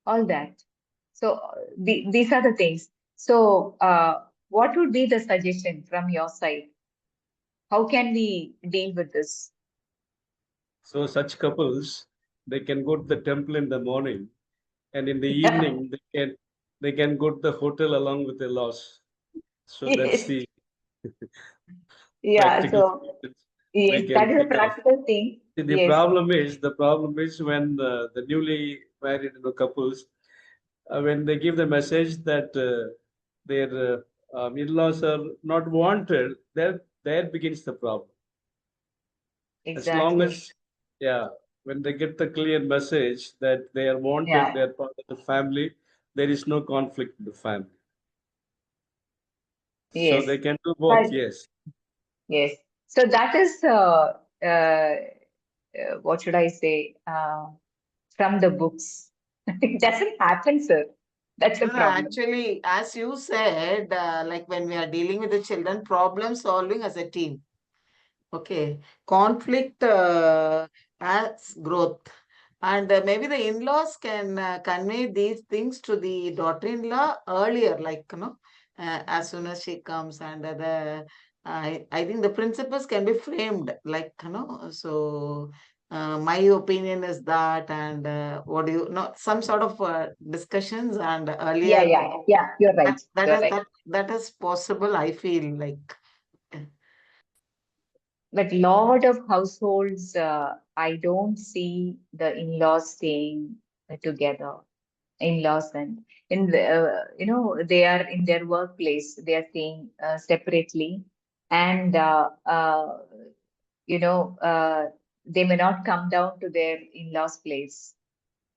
all that. So these are the things. So what would be the suggestion from your side? How can we deal with this? So such couples, they can go to the temple in the morning and in the evening they can go to the hotel along with the loss. So that's the Yeah, practical so solutions we yes, that can is a think of. practical thing. See, Yes, the problem is when the newly married couples, when they give the message that their in-laws are not wanted, there begins the problem. As long exactly. as, yeah, when they get the clear message that they are wanted, Yeah, they are part of the family, there is no conflict in the family. So yes. they can do But both, yes. yes. So that is what should I say? From the books. It doesn't happen, sir. That's the No, no, problem. actually, as you said, like when we are dealing with the children, problem solving as a team. Okay, conflict as growth. And maybe the in-laws can convey these things to the daughter-in-law earlier, like, as soon as she comes, and I think the principles can be framed, like, so my opinion is that, and what do you know, some sort of discussions and Yeah, earlier, yeah, yeah. You're that, right. that You're is right. that is possible, I feel like. But lot of households, I don't see the in-laws staying together. In-laws and in the, they are in their workplace. They are staying separately, and you know, they may not come down to their in-laws' place.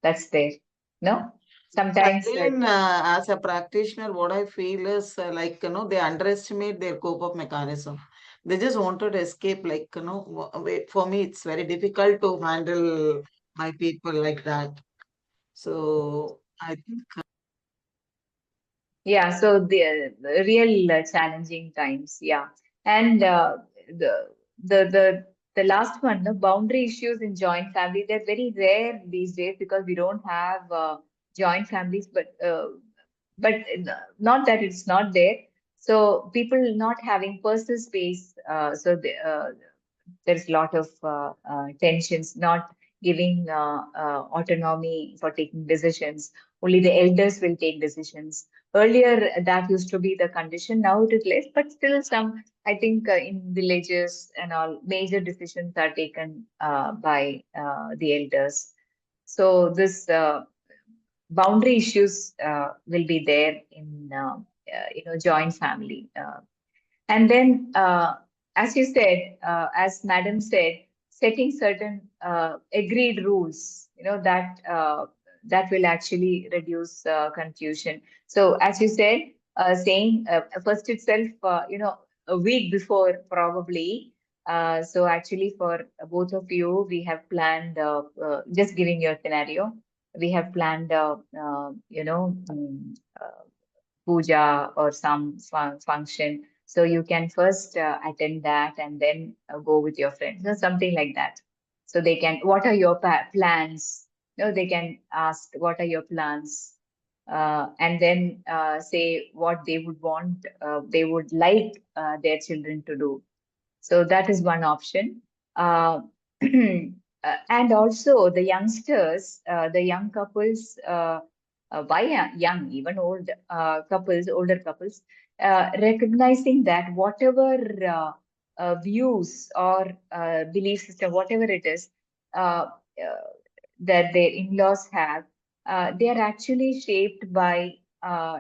That's there. No, sometimes. Again, as a practitioner, what I feel is like, they underestimate their cope-up mechanism. They just wanted to escape, like, for me, it's very difficult to handle my people like that. So I think, Yeah, so the real challenging times, yeah. And the the last one, the boundary issues in joint family, they're very rare these days because we don't have joint families, but not that it's not there. So people not having personal space, there's a lot of tensions, not giving autonomy for taking decisions. Only the elders will take decisions. Earlier, that used to be the condition. Now it is less, but still some, I think in villages and all, major decisions are taken by the elders. So this boundary issues will be there in, joint family. And then, as you said, as Madam said, setting certain agreed rules, that will actually reduce confusion. So, as you said, saying first itself, a week before probably. So, actually, for both of you, we have planned. Just giving you a scenario, we have planned. Puja or some function. So you can first attend that and then go with your friends or something like that. So they can, what are your plans? They can ask, what are your plans? And then say what they would want, they would like their children to do. So that is one option. Uh, and also the youngsters, the young couples, why young, even old couples, older couples, recognizing that whatever views or belief system, whatever it is, that their in-laws have, they are actually shaped by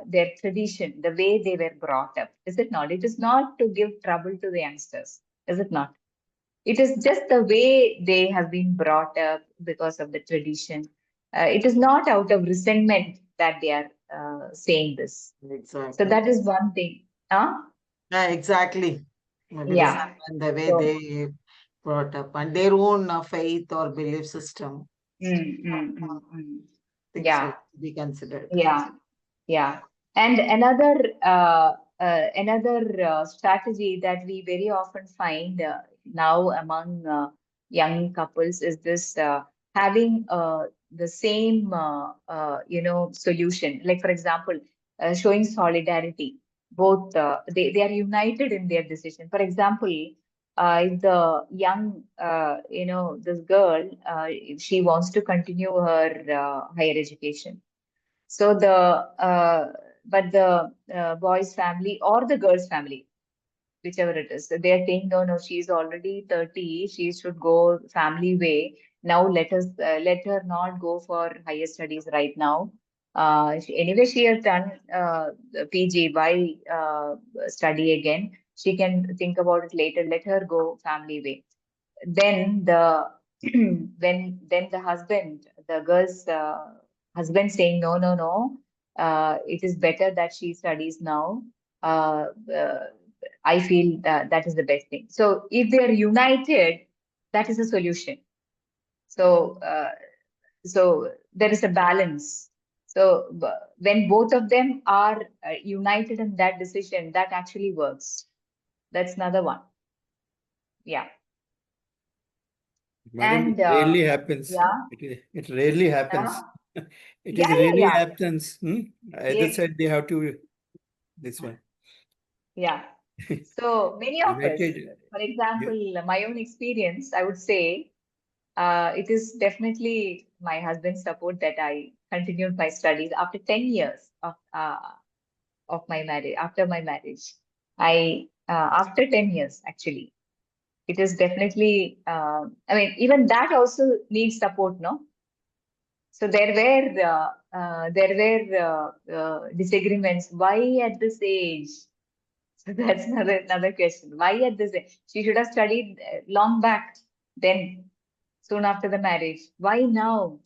their tradition, the way they were brought up. Is it not? It is not to give trouble to the youngsters, is it not? It is just the way they have been brought up because of the tradition. It is not out of resentment that they are saying this. So exactly. that is one thing. Huh? Yeah, exactly. Maybe Yeah. resentment, the way So, they brought up and their own faith or belief system, things yeah, have to be considered. yeah. Yeah, and another strategy that we very often find now among young couples is this having the same solution. Like for example, showing solidarity. Both they are united in their decision. For example, if the young this girl if she wants to continue her higher education, So but the boy's family or the girl's family, whichever it is, they are saying, no, no, she's already 30, she should go family way. Now let her not go for higher studies right now. Anyway, she has done the PG. Why study again? She can think about it later. Let her go family way. Then the then the husband, the girl's husband saying, no, no, no, it is better that she studies now. Uh, uh, I feel that that is the best thing. So if they are united, that is a solution. So so there is a balance. So when both of them are united in that decision, that actually works. That's another one. Yeah. Madam, And it rarely happens. yeah, It rarely happens. It is yeah, rarely yeah. happens. Either Yes, side they have to this one. yeah. So many of us, United. for Yeah. example, my own experience, I would say it is definitely my husband's support that I continued my studies after 10 years of my marriage, after my marriage. After 10 years, actually, it is definitely, I mean, even that also needs support, no? So there were disagreements. Why at this age? So that's another question. Why at this age? She should have studied long back, then soon after the marriage. Why now?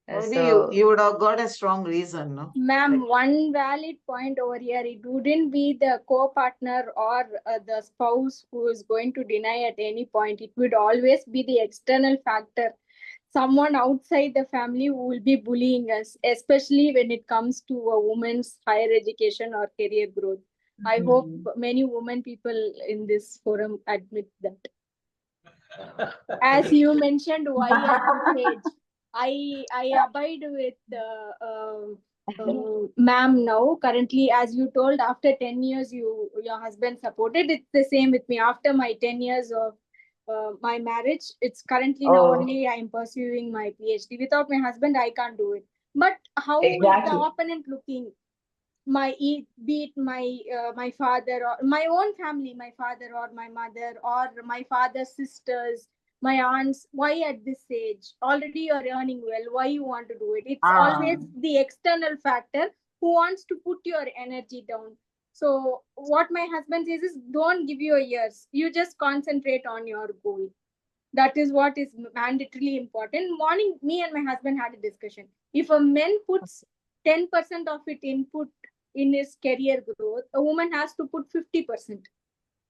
Maybe So you would have got a strong reason, no? Ma'am, Like, one valid point over here, it wouldn't be the co-partner or the spouse who is going to deny at any point. It would always be the external factor, someone outside the family who will be bullying us, especially when it comes to a woman's higher education or career growth. I hope many women people in this forum admit that. As you mentioned, why at this age? I abide with ma'am now. Currently, as you told, after 10 years, your husband supported. It's the same with me. After my 10 years of my marriage, it's currently now oh, only I'm pursuing my PhD. Without my husband, I can't do it. But how is the exactly. opponent looking? Be it my father or my own family, my father or my mother or my father's sisters, my aunts. Why at this age? Already you're earning well. Why you want to do it? It's always the external factor who wants to put your energy down. So what my husband says is, don't give your years. You just concentrate on your goal. That is what is mandatorily important. Morning, me and my husband had a discussion. If a man puts 10% of it input in his career growth, a woman has to put 50%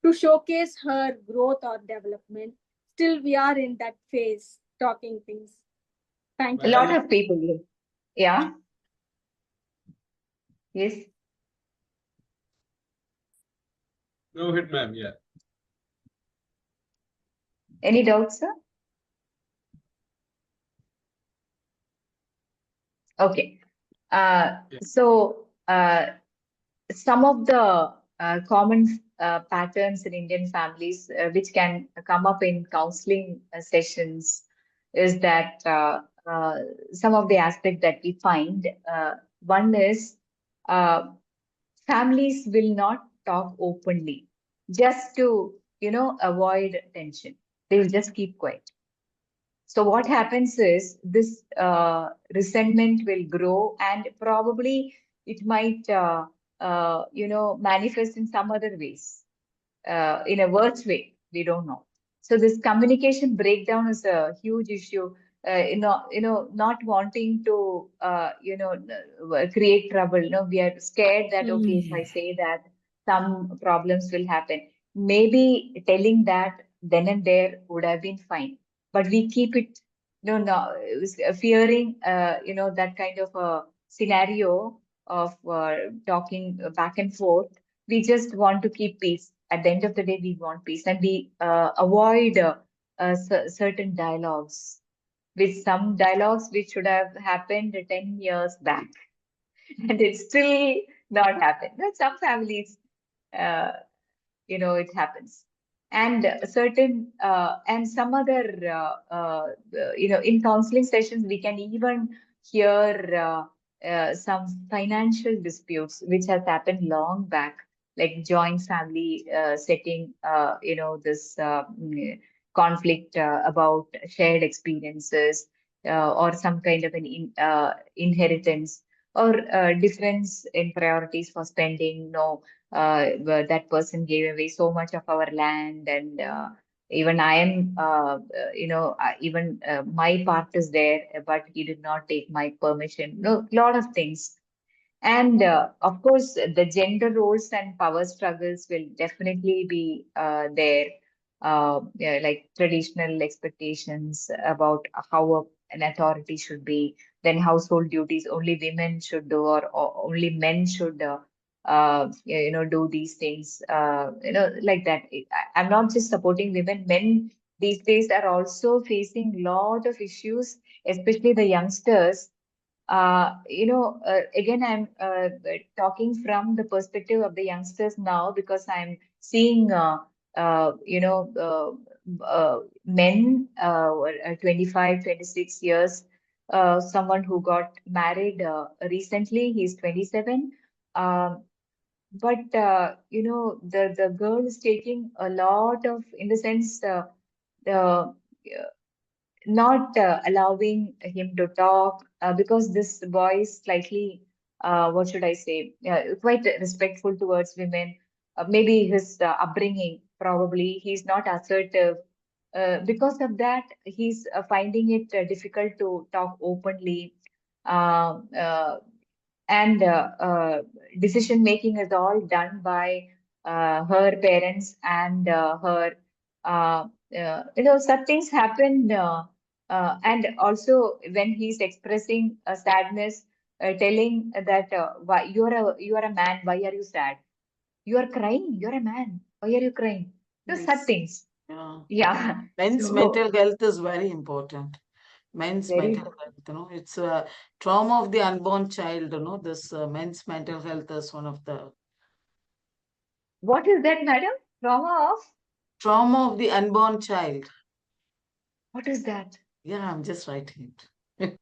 to showcase her growth or development. Still, we are in that phase talking things. Thank A you. lot of people. Yeah. Yes. Go ahead, ma'am. Yeah. Any doubts, sir? Okay. So some of the common patterns in Indian families which can come up in counseling sessions is that some of the aspects that we find. One is uh, families will not talk openly just to, avoid tension. They will just keep quiet. So what happens is this resentment will grow, and probably it might, manifest in some other ways, in a worse way. We don't know. So this communication breakdown is a huge issue. Not wanting to, create trouble. We are scared that, okay, if I say that, some problems will happen. Maybe telling that then and there would have been fine, but we keep it, no, fearing, that kind of a scenario of talking back and forth. We just want to keep peace. At the end of the day, we want peace, and we avoid certain dialogues, with some dialogues which should have happened 10 years back, and it's still not happened. But some families, uh, it happens. And certain and some other, in counseling sessions, we can even hear some financial disputes which has happened long back, like joint family setting, this conflict about shared experiences, or some kind of an inheritance, or difference in priorities for spending. No, where that person gave away so much of our land, and even I am, even my part is there, but he did not take my permission. No, lot of things. And of course, the gender roles and power struggles will definitely be there. Yeah, like traditional expectations about how an authority should be, then household duties only women should do, or only men should, do these things. Like that. I'm not just supporting women. Men these days are also facing lot of issues, especially the youngsters. Again, I'm talking from the perspective of the youngsters now, because I'm seeing, men, 25, 26 years, someone who got married recently, he's 27. Um, but, the girl is taking a lot of, in the sense, the not allowing him to talk, because this boy is slightly, what should I say, quite respectful towards women. Maybe his upbringing, probably he's not assertive. Because of that, he's finding it difficult to talk openly. Uh, uh, and decision making is all done by her parents, and her, such things happen. And also, when he's expressing a sadness, telling that, why you are a man, why are you sad? You are crying, you're a man, why are you crying? Such Yes. things. Yeah. Yeah. Men's So mental health is very important. Men's very mental important. health, it's a trauma of the unborn child, this men's mental health is one of the What is that, madam? Trauma of? trauma of the unborn child. What is that? Yeah, I'm just writing it.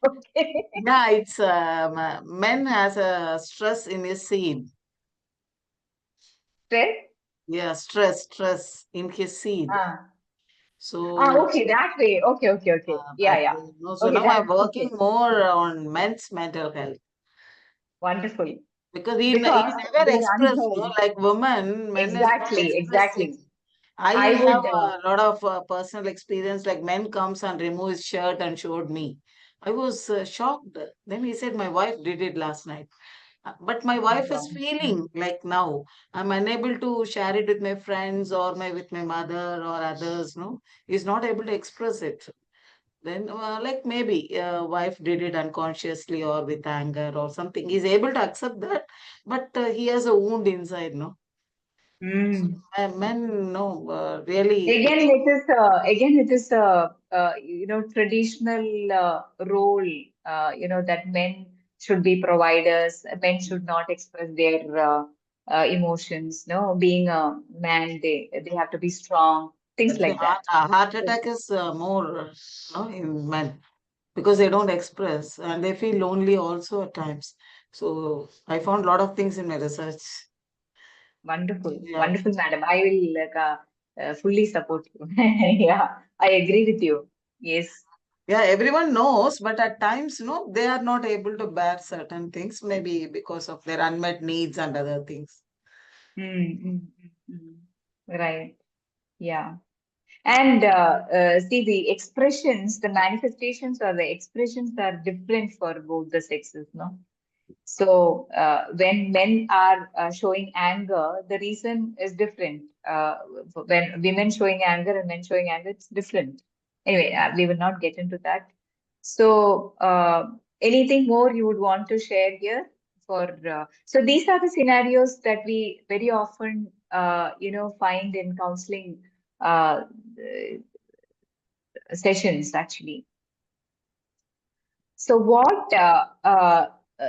Okay. Yeah, it's men has a stress in his seed. Stress? Yeah, stress in his seed. Ah. So Okay, that way. Okay, okay, okay. Yeah, that yeah. way, so Okay, now that I'm working okay. more on men's mental health Wonderful. because he Because never they are express, unheard. like women, men is not Exactly, expressing. exactly. I I have would, a lot of personal experience, like men comes and remove his shirt and showed me. I was shocked. Then he said, my wife did it last night. But my wife is wow. feeling like now I'm unable to share it with my friends or with my mother or others. No, he's not able to express it. Then, like maybe wife did it unconsciously or with anger or something. He's able to accept that, but he has a wound inside. No, Mm. men, no, really. Again, it is a, traditional role, that men should be providers. Men should not express their emotions. No, being a man, they have to be strong. Things That's the like that. heart attack is more, no, in men because they don't express and they feel lonely also at times. So I found a lot of things in my research. Wonderful, Yeah, wonderful, madam. I will fully support you. Yeah, I agree with you. Yes. yeah, everyone knows, but at times, no, they are not able to bear certain things, maybe because of their unmet needs and other things. Mm, mm, mm. Right. Yeah. And see, the expressions, the manifestations or the expressions are different for both the sexes, no? So when men are showing anger, the reason is different. When women showing anger and men showing anger, it's different. Anyway, we will not get into that. So anything more you would want to share here? So these are the scenarios that we very often, find in counseling uh, sessions actually. So what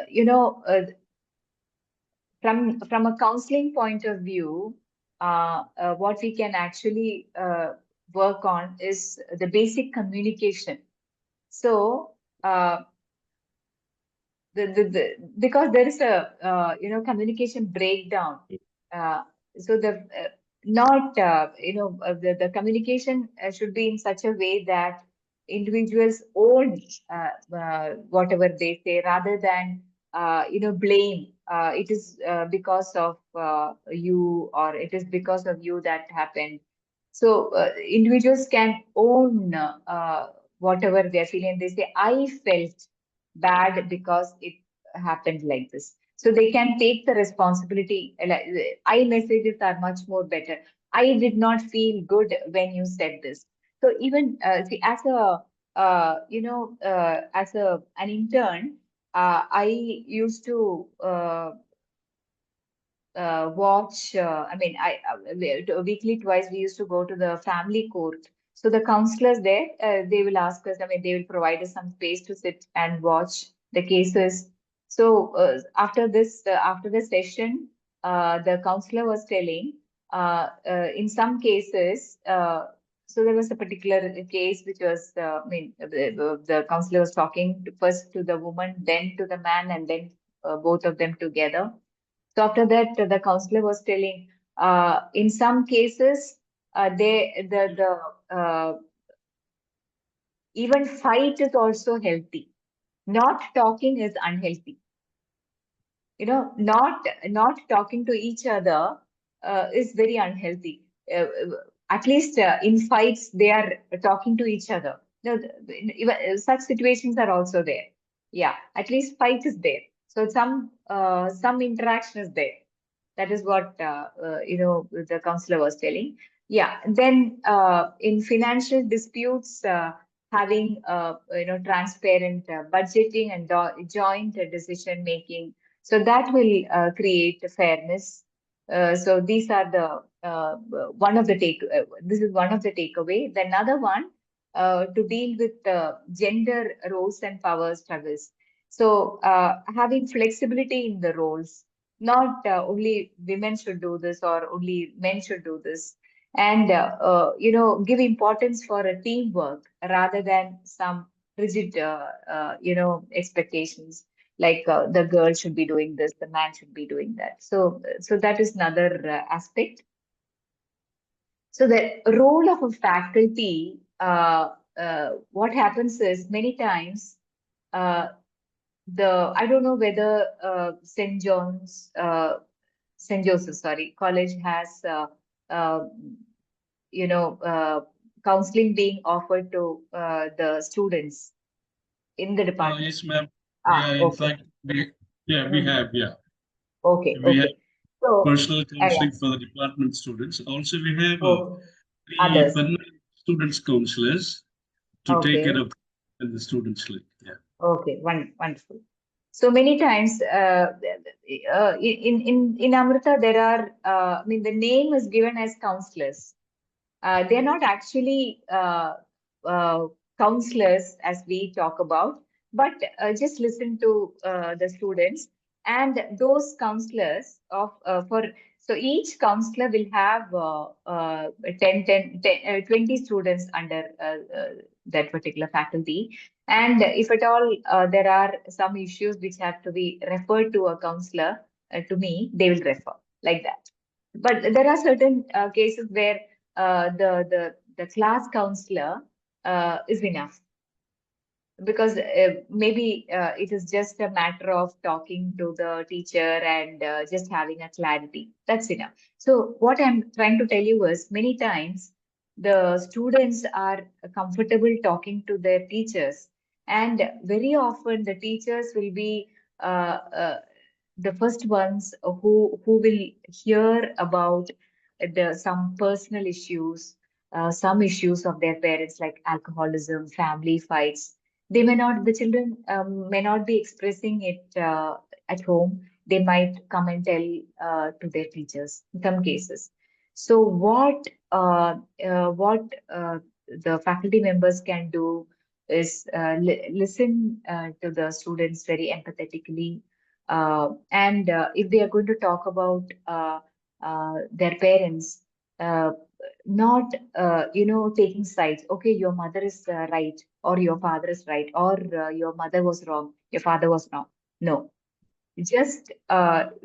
you know from a counseling point of view, what we can actually work on is the basic communication. So because there is a communication breakdown. So not the communication should be in such a way that individuals own whatever they say rather than blame. It is because of you, or it is because of you that happened. So individuals can own whatever they're feeling. They say, I felt bad because it happened like this. So they can take the responsibility. I messages are much more better. I did not feel good when you said this. So even see, as a as an intern, I used to watch. I mean, weekly twice we used to go to the family court. So the counselors there, they will ask us. I mean, they will provide us some space to sit and watch the cases. So after the session, the counselor was telling, in some cases. So there was a particular case which was, the counselor was talking first to the woman, then to the man, and then both of them together. So after that, the counselor was telling, in some cases, even fight is also healthy. Not talking is unhealthy. Not talking to each other is very unhealthy. At least in fights, they are talking to each other. Even such situations are also there. Yeah, at least fight is there. So some interaction is there. That is what the counselor was telling. Yeah. Then in financial disputes, having transparent budgeting and joint decision making, so that will create fairness. So these are the one of the take. This is one of the takeaway. The another one, to deal with gender roles and power struggles. So having flexibility in the roles, not only women should do this or only men should do this, and give importance for a teamwork rather than some rigid expectations, like the girl should be doing this, the man should be doing that. So that is another aspect. So the role of a faculty, what happens is many times, uh, I don't know whether St. Joseph, sorry, college has uh, you know counseling being offered to the students in the department. Yes, ma'am. Yeah, in Okay. fact, we Mhm. have, yeah. Okay, We have okay. So, personal yeah. counseling for the department students. Also, we have Oh, three others. permanent students counselors to take care Okay. of the students. Like, yeah. Okay, wonderful. So many times, in Amrita, there are, I mean, the name is given as counselors. They're not actually uh, counselors as we talk about, but just listen to the students. And those counselors so each counselor will have 20 students under that particular faculty. And if at all there are some issues which have to be referred to a counselor, to me, they will refer like that. But there are certain cases where the class counselor is enough, because maybe it is just a matter of talking to the teacher and just having a clarity. That's enough. So what I'm trying to tell you is, many times the students are comfortable talking to their teachers, and very often the teachers will be the first ones who will hear about some personal issues, some issues of their parents, like alcoholism, family fights. The children may not be expressing it at home. They might come and tell to their teachers in some cases. So what the faculty members can do is listen to the students very empathetically, and if they are going to talk about their parents, uh, not taking sides. Okay, your mother is right, or your father is right, or your mother was wrong, your father was wrong. No, just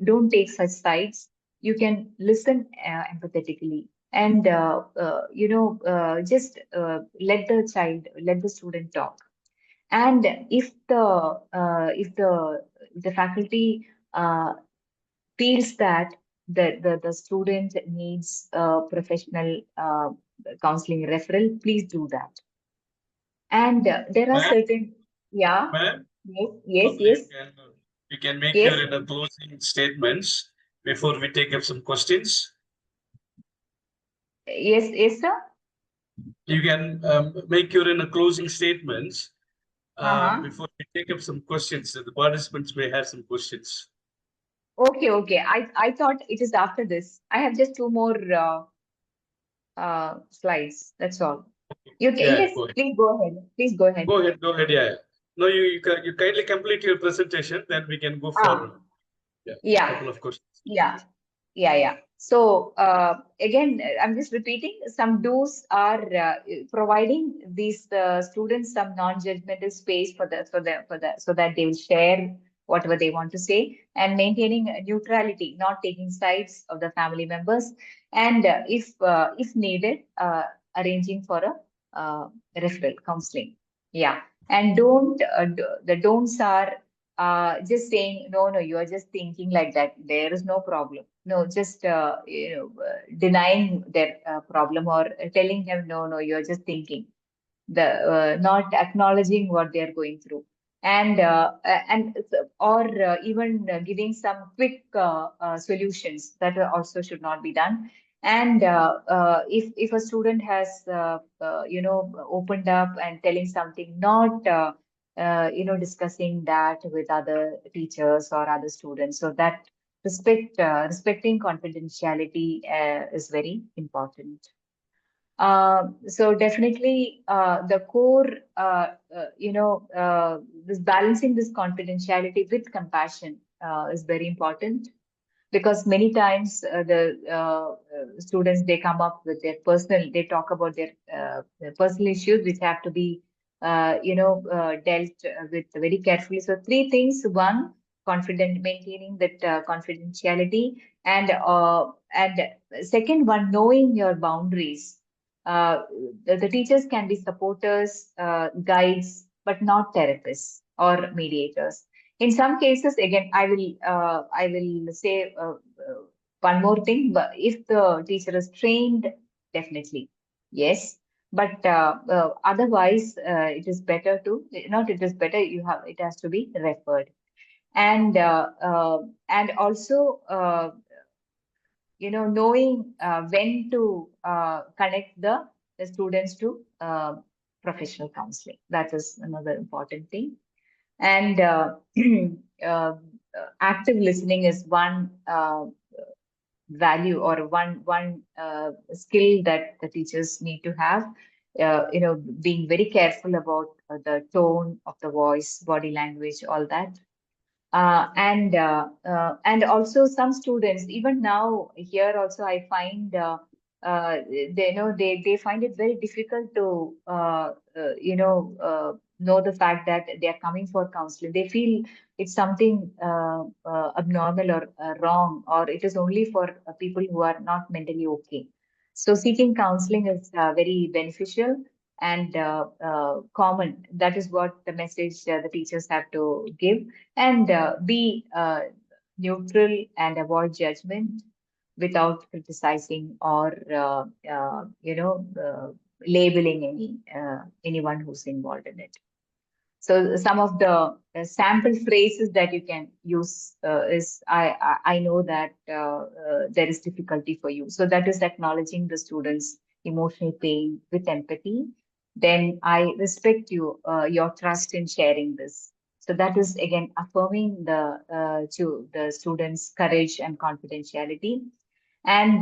don't take such sides. You can listen empathetically and just let the student talk. And if the faculty feels that the student needs professional counseling referral, please do that. And there are Ma'am, certain, yeah, ma'am, yes, yes, probably yes, you can make yes, your closing statements before we take up some questions. yes, yes, sir. You can make your closing statements Uh-huh. before we take up some questions. The participants may have some questions. Okay, okay. I thought it is after this. I have just two more slides. That's all. You can, Yeah, yes, go ahead. please go ahead. Please go ahead. Go ahead, go ahead. Yeah. No, you kindly complete your presentation, then we can go for Ah, yeah, yeah, couple of questions. yeah. Yeah. So again, I'm just repeating. Some do's are providing these students some non-judgmental space so that they will share whatever they want to say, and maintaining neutrality, not taking sides of the family members, and if needed, arranging for a referral counseling. Yeah, and the don'ts are just saying no, you are just thinking like that, there is no problem. No, just denying their problem, or telling them no, you are just thinking, the not acknowledging what they are going through. And even giving some quick solutions, that also should not be done. And if a student has opened up and telling something, not discussing that with other teachers or other students, so that respecting confidentiality is very important. So definitely, the core, this balancing this confidentiality with compassion is very important, because many times the students, they come up with they talk about their personal issues, which have to be dealt with very carefully. So three things: one, maintaining that confidentiality, and second one, knowing your boundaries. The teachers can be supporters, guides, but not therapists or mediators. In some cases, again, I will say one more thing. But if the teacher is trained, definitely yes. But otherwise, it is better to not. It is better, it has to be referred. And also knowing when to connect the students to professional counseling. That is another important thing. And active listening is one value, or one skill that the teachers need to have. Being very careful about the tone of the voice, body language, all that. And also some students, even now here also, I find they find it very difficult to know the fact that they are coming for counseling. They feel it's something abnormal or wrong, or it is only for people who are not mentally okay. So seeking counseling is very beneficial and common. That is what the message the teachers have to give. And be neutral and avoid judgment without criticizing or labeling anyone who's involved in it. So some of the sample phrases that you can use is I know that there is difficulty for you. So that is acknowledging the student's emotional pain with empathy. Then I respect your trust in sharing this. So that is again affirming to the student's courage and confidentiality. And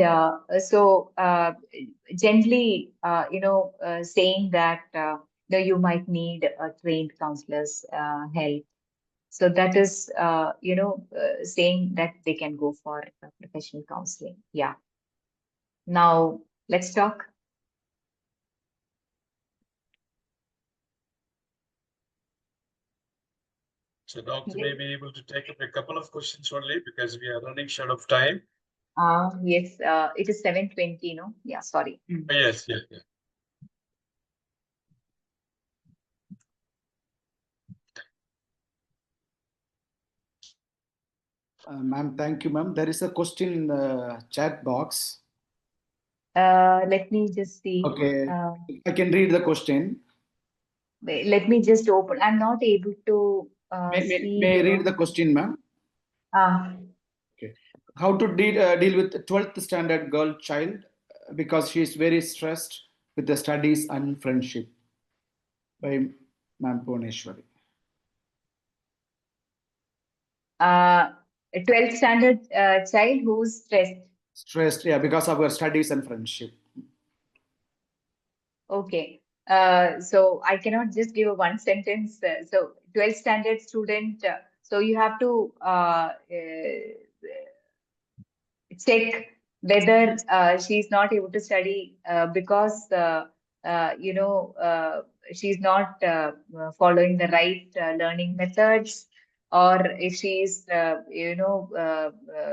gently, saying that you might need a trained counselor's help. So that is, saying that they can go for professional counseling. Yeah. Now let's talk. So doctor may be able to take up a couple of questions only because we are running short of time. Yes, it is 7:20, no? Yeah, sorry. Yes, yeah. Ma'am, thank you, ma'am. There is a question in the chat box. Let me just see. Okay, I can read the question. Wait, let me just open. I'm not able to see. May I read the question, ma'am? Okay. How to deal with 12th standard girl child because she is very stressed with the studies and friendship, by Ma'am Purneshwari. A 12th standard child who's stressed. Stressed, yeah, because of her studies and friendship. Okay. So I cannot just give a one sentence. So 12th standard student, so you have to check whether she's not able to study because she's not following the right learning methods, or if she's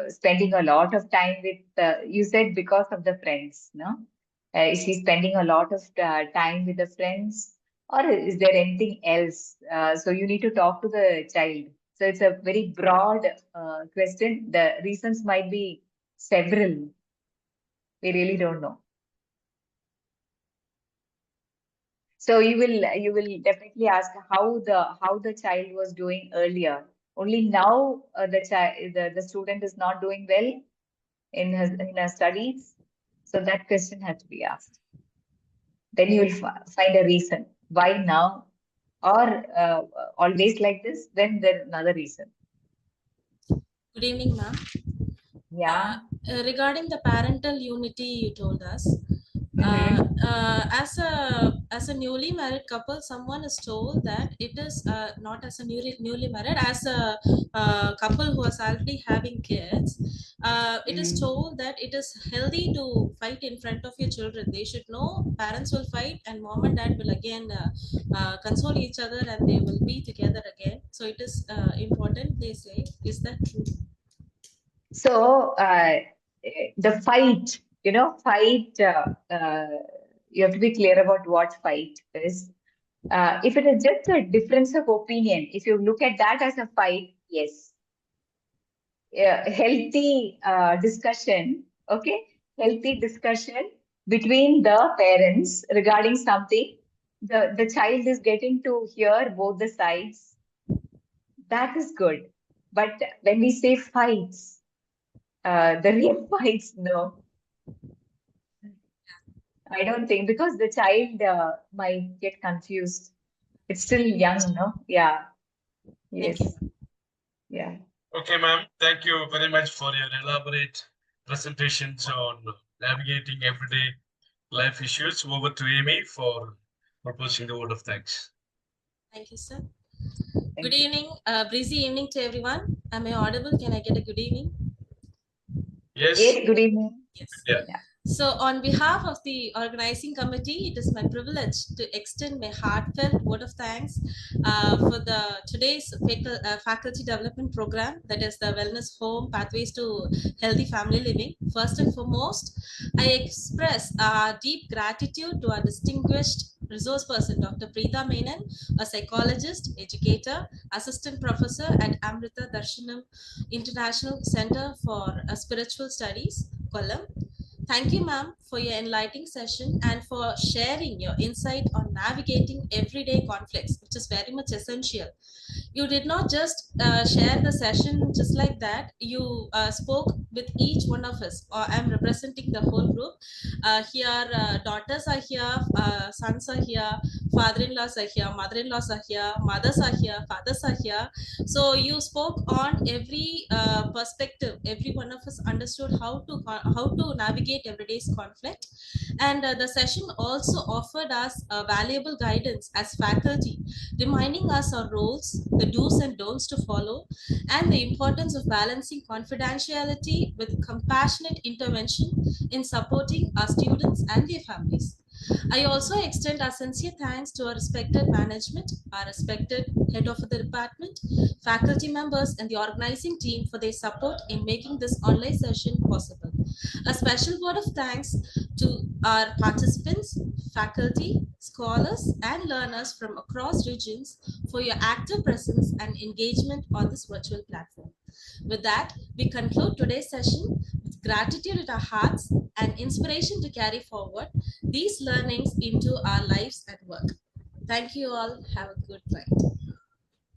spending a lot of time with you said because of the friends, no? Is she spending a lot of time with the friends, or is there anything else? So you need to talk to the child. So it's a very broad question. The reasons might be several. We really don't know. So you will definitely ask how the child was doing earlier. Only now the student is not doing well in her studies. So that question has to be asked. Then you will find a reason why now, or always like this. Then there's another reason. Good evening, ma'am. Yeah. Regarding the parental unity, you told us. As a newly married couple, someone is told that it is not as a newly married, as a couple who is already having kids. It is told that it is healthy to fight in front of your children. They should know parents will fight and mom and dad will again console each other and they will be together again. So it is important, they say. Is that true? So the fight, fight, you have to be clear about what fight is. If it is just a difference of opinion, if you look at that as a fight, yes. Healthy discussion, okay? Healthy discussion between the parents regarding something. The child is getting to hear both the sides. That is good. But when we say fights, the real fights, no. I don't think, because the child might get confused. It's still young, no? Yeah. Yes. Yeah. Okay, ma'am. Thank you very much for your elaborate presentations on navigating everyday life issues. Over to Amy for proposing the word of thanks. Thank you, sir. Good evening, breezy evening to everyone. Am I audible? Can I get a good evening? Yes. Yes, good evening. Yes. Yeah. So on behalf of the organizing committee, it is my privilege to extend my heartfelt word of thanks for today's faculty development program, that is the Wellness Home Pathways to Healthy Family Living. First and foremost, I express deep gratitude to our distinguished resource person, Dr. Preetha Menon, a psychologist, educator, assistant professor at Amrita Darshanam International Center for Spiritual Studies, Kollam. Thank you, ma'am, for your enlightening session and for sharing your insight on navigating everyday conflicts, which is very much essential. You did not just share the session just like that. You spoke with each one of us, or I'm representing the whole group. Here, daughters are here, sons are here, father-in-laws are here, mother-in-laws are here, mothers are here, fathers are here. So you spoke on every perspective. Every one of us understood how to navigate everyday's conflict, and the session also offered us valuable guidance as faculty, reminding us our roles, the do's and don'ts to follow, and the importance of balancing confidentiality with compassionate intervention in supporting our students and their families. I also extend our sincere thanks to our respected management, our respected head of the department, faculty members, and the organizing team for their support in making this online session possible. A special word of thanks to our participants, faculty, scholars, and learners from across regions for your active presence and engagement on this virtual platform. With that, we conclude today's session with gratitude at our hearts and inspiration to carry forward these learnings into our lives and work. Thank you all. Have a good night.